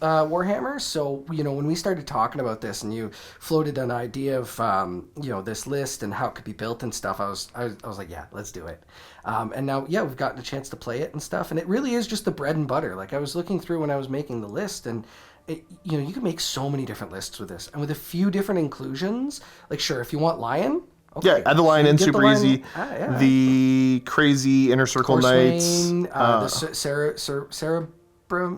Speaker 5: Warhammer. So when we started talking about this, and you floated an idea of this list and how it could be built and stuff, I was like, yeah, let's do it. And now we've gotten a chance to play it and stuff, and it really is just the bread and butter. Like I was looking through when I was making the list, and you can make so many different lists with this, and with a few different inclusions. Like sure, if you want Lion. Okay.
Speaker 1: Yeah, add the Lion in, super easy.
Speaker 5: Yeah.
Speaker 1: The crazy Inner Circle Knights.
Speaker 5: The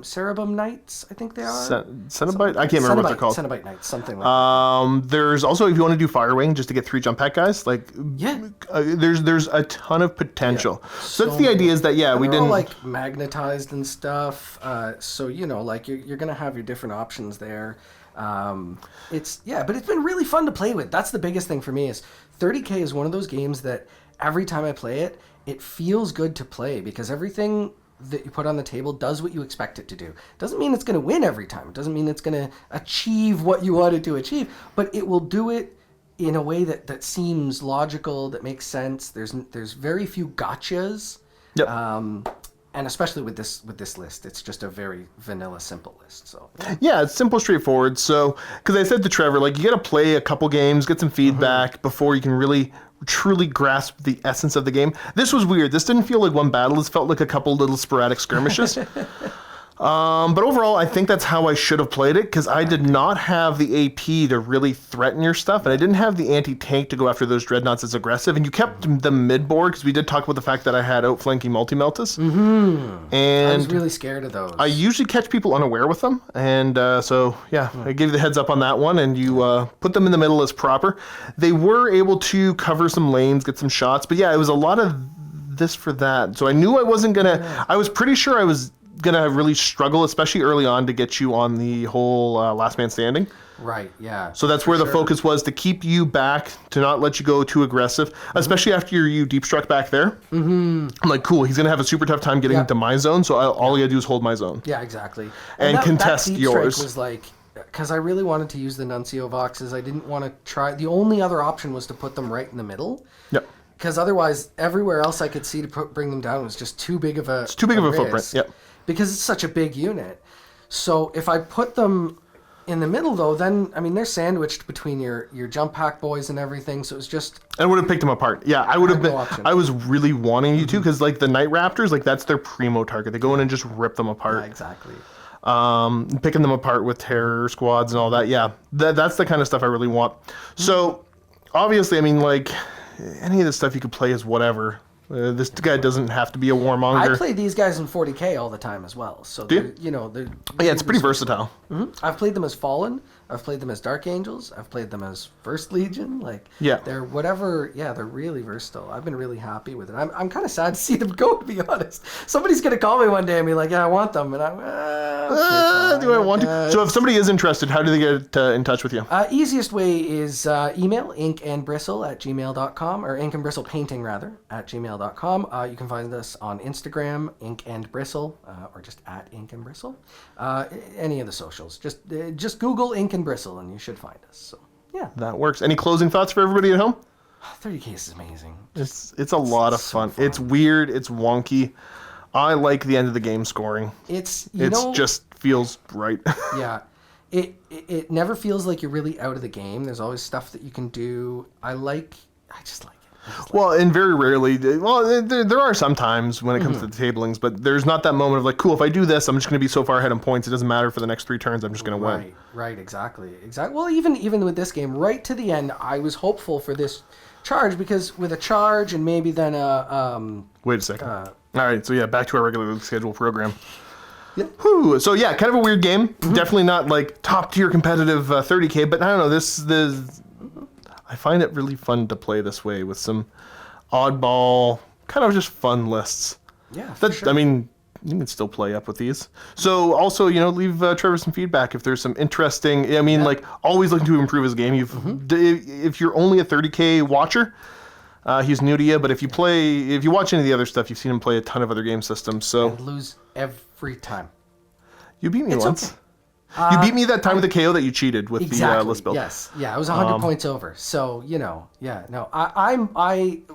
Speaker 5: Cerebrum Knights, I think they are.
Speaker 1: Cenobite? I can't remember what they're called.
Speaker 5: Cenobite Knights, something like that.
Speaker 1: There's also, if you want to do Fire Wing, just to get 3 jump pack guys, like, there's a ton of potential. So that's the idea is that, we didn't...
Speaker 5: all, like, magnetized and stuff, so, you know, like, you're going to have your different options there. But it's been really fun to play with. That's the biggest thing for me is 30K is one of those games that every time I play it, it feels good to play because everything that you put on the table does what you expect it to do. Doesn't mean it's going to win every time. It doesn't mean it's going to achieve what you want it to achieve, but it will do it in a way that seems logical, that makes sense. There's very few gotchas.
Speaker 1: Yep.
Speaker 5: And especially with this list, it's just a very vanilla, simple list. So
Speaker 1: yeah, it's simple, straightforward. So, because I said to Trevor, like, you got to play a couple games, get some feedback before you can really truly grasp the essence of the game. This was weird. This didn't feel like one battle. This felt like a couple little sporadic skirmishes. But overall, I think that's how I should have played it, because I did not have the AP to really threaten your stuff, and I didn't have the anti-tank to go after those dreadnoughts as aggressive, and you kept them mid-board, because we did talk about the fact that I had outflanking multi-meltas. And
Speaker 5: I was really scared of those.
Speaker 1: I usually catch people unaware with them, and I gave you the heads up on that one, and you put them in the middle as proper. They were able to cover some lanes, get some shots, but yeah, it was a lot of this for that. So I knew I wasn't gonna, I was pretty sure I was gonna really struggle, especially early on, to get you on the whole last man standing.
Speaker 5: Right, yeah.
Speaker 1: So that's where the focus was, to keep you back, to not let you go too aggressive, especially after you deep struck back there. I'm like, cool, he's gonna have a super tough time getting into my zone, so all I gotta do is hold my zone.
Speaker 5: Yeah, exactly.
Speaker 1: And contest
Speaker 5: that deep
Speaker 1: yours.
Speaker 5: Strike was like, because I really wanted to use the Nuncio Voxes, I didn't want to try, the only other option was to put them right in the middle.
Speaker 1: Yep.
Speaker 5: Because otherwise, everywhere else I could see to bring them down was just too big of a
Speaker 1: It's too big of a
Speaker 5: risk.
Speaker 1: footprint, yep.
Speaker 5: Because it's such a big unit. So if I put them in the middle, though, then, I mean, they're sandwiched between your jump pack boys and everything, so it's just...
Speaker 1: I would have picked them apart. Yeah, I would have been...
Speaker 5: option.
Speaker 1: I was really wanting you to, because, like, the Night Raptors, like, that's their primo target. They go in and just rip them apart.
Speaker 5: Yeah, exactly.
Speaker 1: Picking them apart with terror squads and all that. Yeah, that's the kind of stuff I really want. So, obviously, I mean, like, any of this stuff you could play as whatever. This guy doesn't have to be a warmonger.
Speaker 5: I play these guys in 40K all the time as well. So,
Speaker 1: do you?
Speaker 5: They're
Speaker 1: Yeah, it's pretty versatile.
Speaker 5: I've played them as Fallen. I've played them as Dark Angels. I've played them as First Legion. Like, they're whatever. Yeah, they're really versatile. I've been really happy with it. I'm kind of sad to see them go, to be honest. Somebody's going to call me one day and be like, yeah, I want them. And I'm,
Speaker 1: do I want to? So if somebody is interested, how do they get in touch with you?
Speaker 5: Easiest way is email inkandbristle@gmail.com, or inkandbristlepainting, rather, @gmail.com. You can find us on Instagram, inkandbristle, or just @inkandbristle. Any of the socials. Just Google Ink and Bristle and you should find us. So, yeah.
Speaker 1: That works. Any closing thoughts for everybody at home?
Speaker 5: 30K is amazing.
Speaker 1: It's a lot of fun. It's weird. It's wonky. I like the end of the game scoring.
Speaker 5: It's
Speaker 1: just feels right.
Speaker 5: Yeah. It never feels like you're really out of the game. There's always stuff that you can do. I just like it.
Speaker 1: Well, and very rarely, there are some times when it comes to the tablings, but there's not that moment of like, cool, if I do this, I'm just going to be so far ahead in points, it doesn't matter for the next 3 turns, I'm just going to win.
Speaker 5: Right, exactly. Well, even with this game, right to the end, I was hopeful for this charge, because with a charge and maybe then a...
Speaker 1: Wait a second. All right, so yeah, back to our regularly scheduled program.
Speaker 5: Yep.
Speaker 1: Whew. So yeah, kind of a weird game. Definitely not like top tier competitive 30K, but I don't know, I find it really fun to play this way with some oddball, kind of just fun lists.
Speaker 5: Yeah, for sure.
Speaker 1: I mean, you can still play up with these. So also, leave Trevor some feedback if there's some interesting, like always looking to improve his game. If you're only a 30K watcher, he's new to you, but if you watch any of the other stuff, you've seen him play a ton of other game systems. So
Speaker 5: and lose every time.
Speaker 1: You beat me once.
Speaker 5: Okay.
Speaker 1: You beat me that time with the KO that you cheated with the list build.
Speaker 5: Yes, yeah, I was 100 points over. So I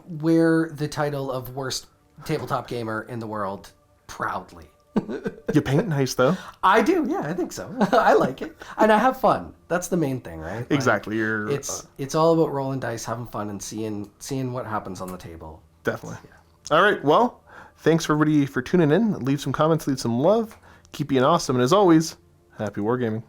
Speaker 5: wear the title of worst tabletop gamer in the world proudly.
Speaker 1: You paint nice though.
Speaker 5: I do, yeah, I think so. I like it, and I have fun. That's the main thing, right?
Speaker 1: Exactly.
Speaker 5: It's all about rolling dice, having fun, and seeing what happens on the table.
Speaker 1: Definitely. Yeah. All right. Well, thanks everybody for tuning in. Leave some comments. Leave some love. Keep being awesome, and as always, happy wargaming.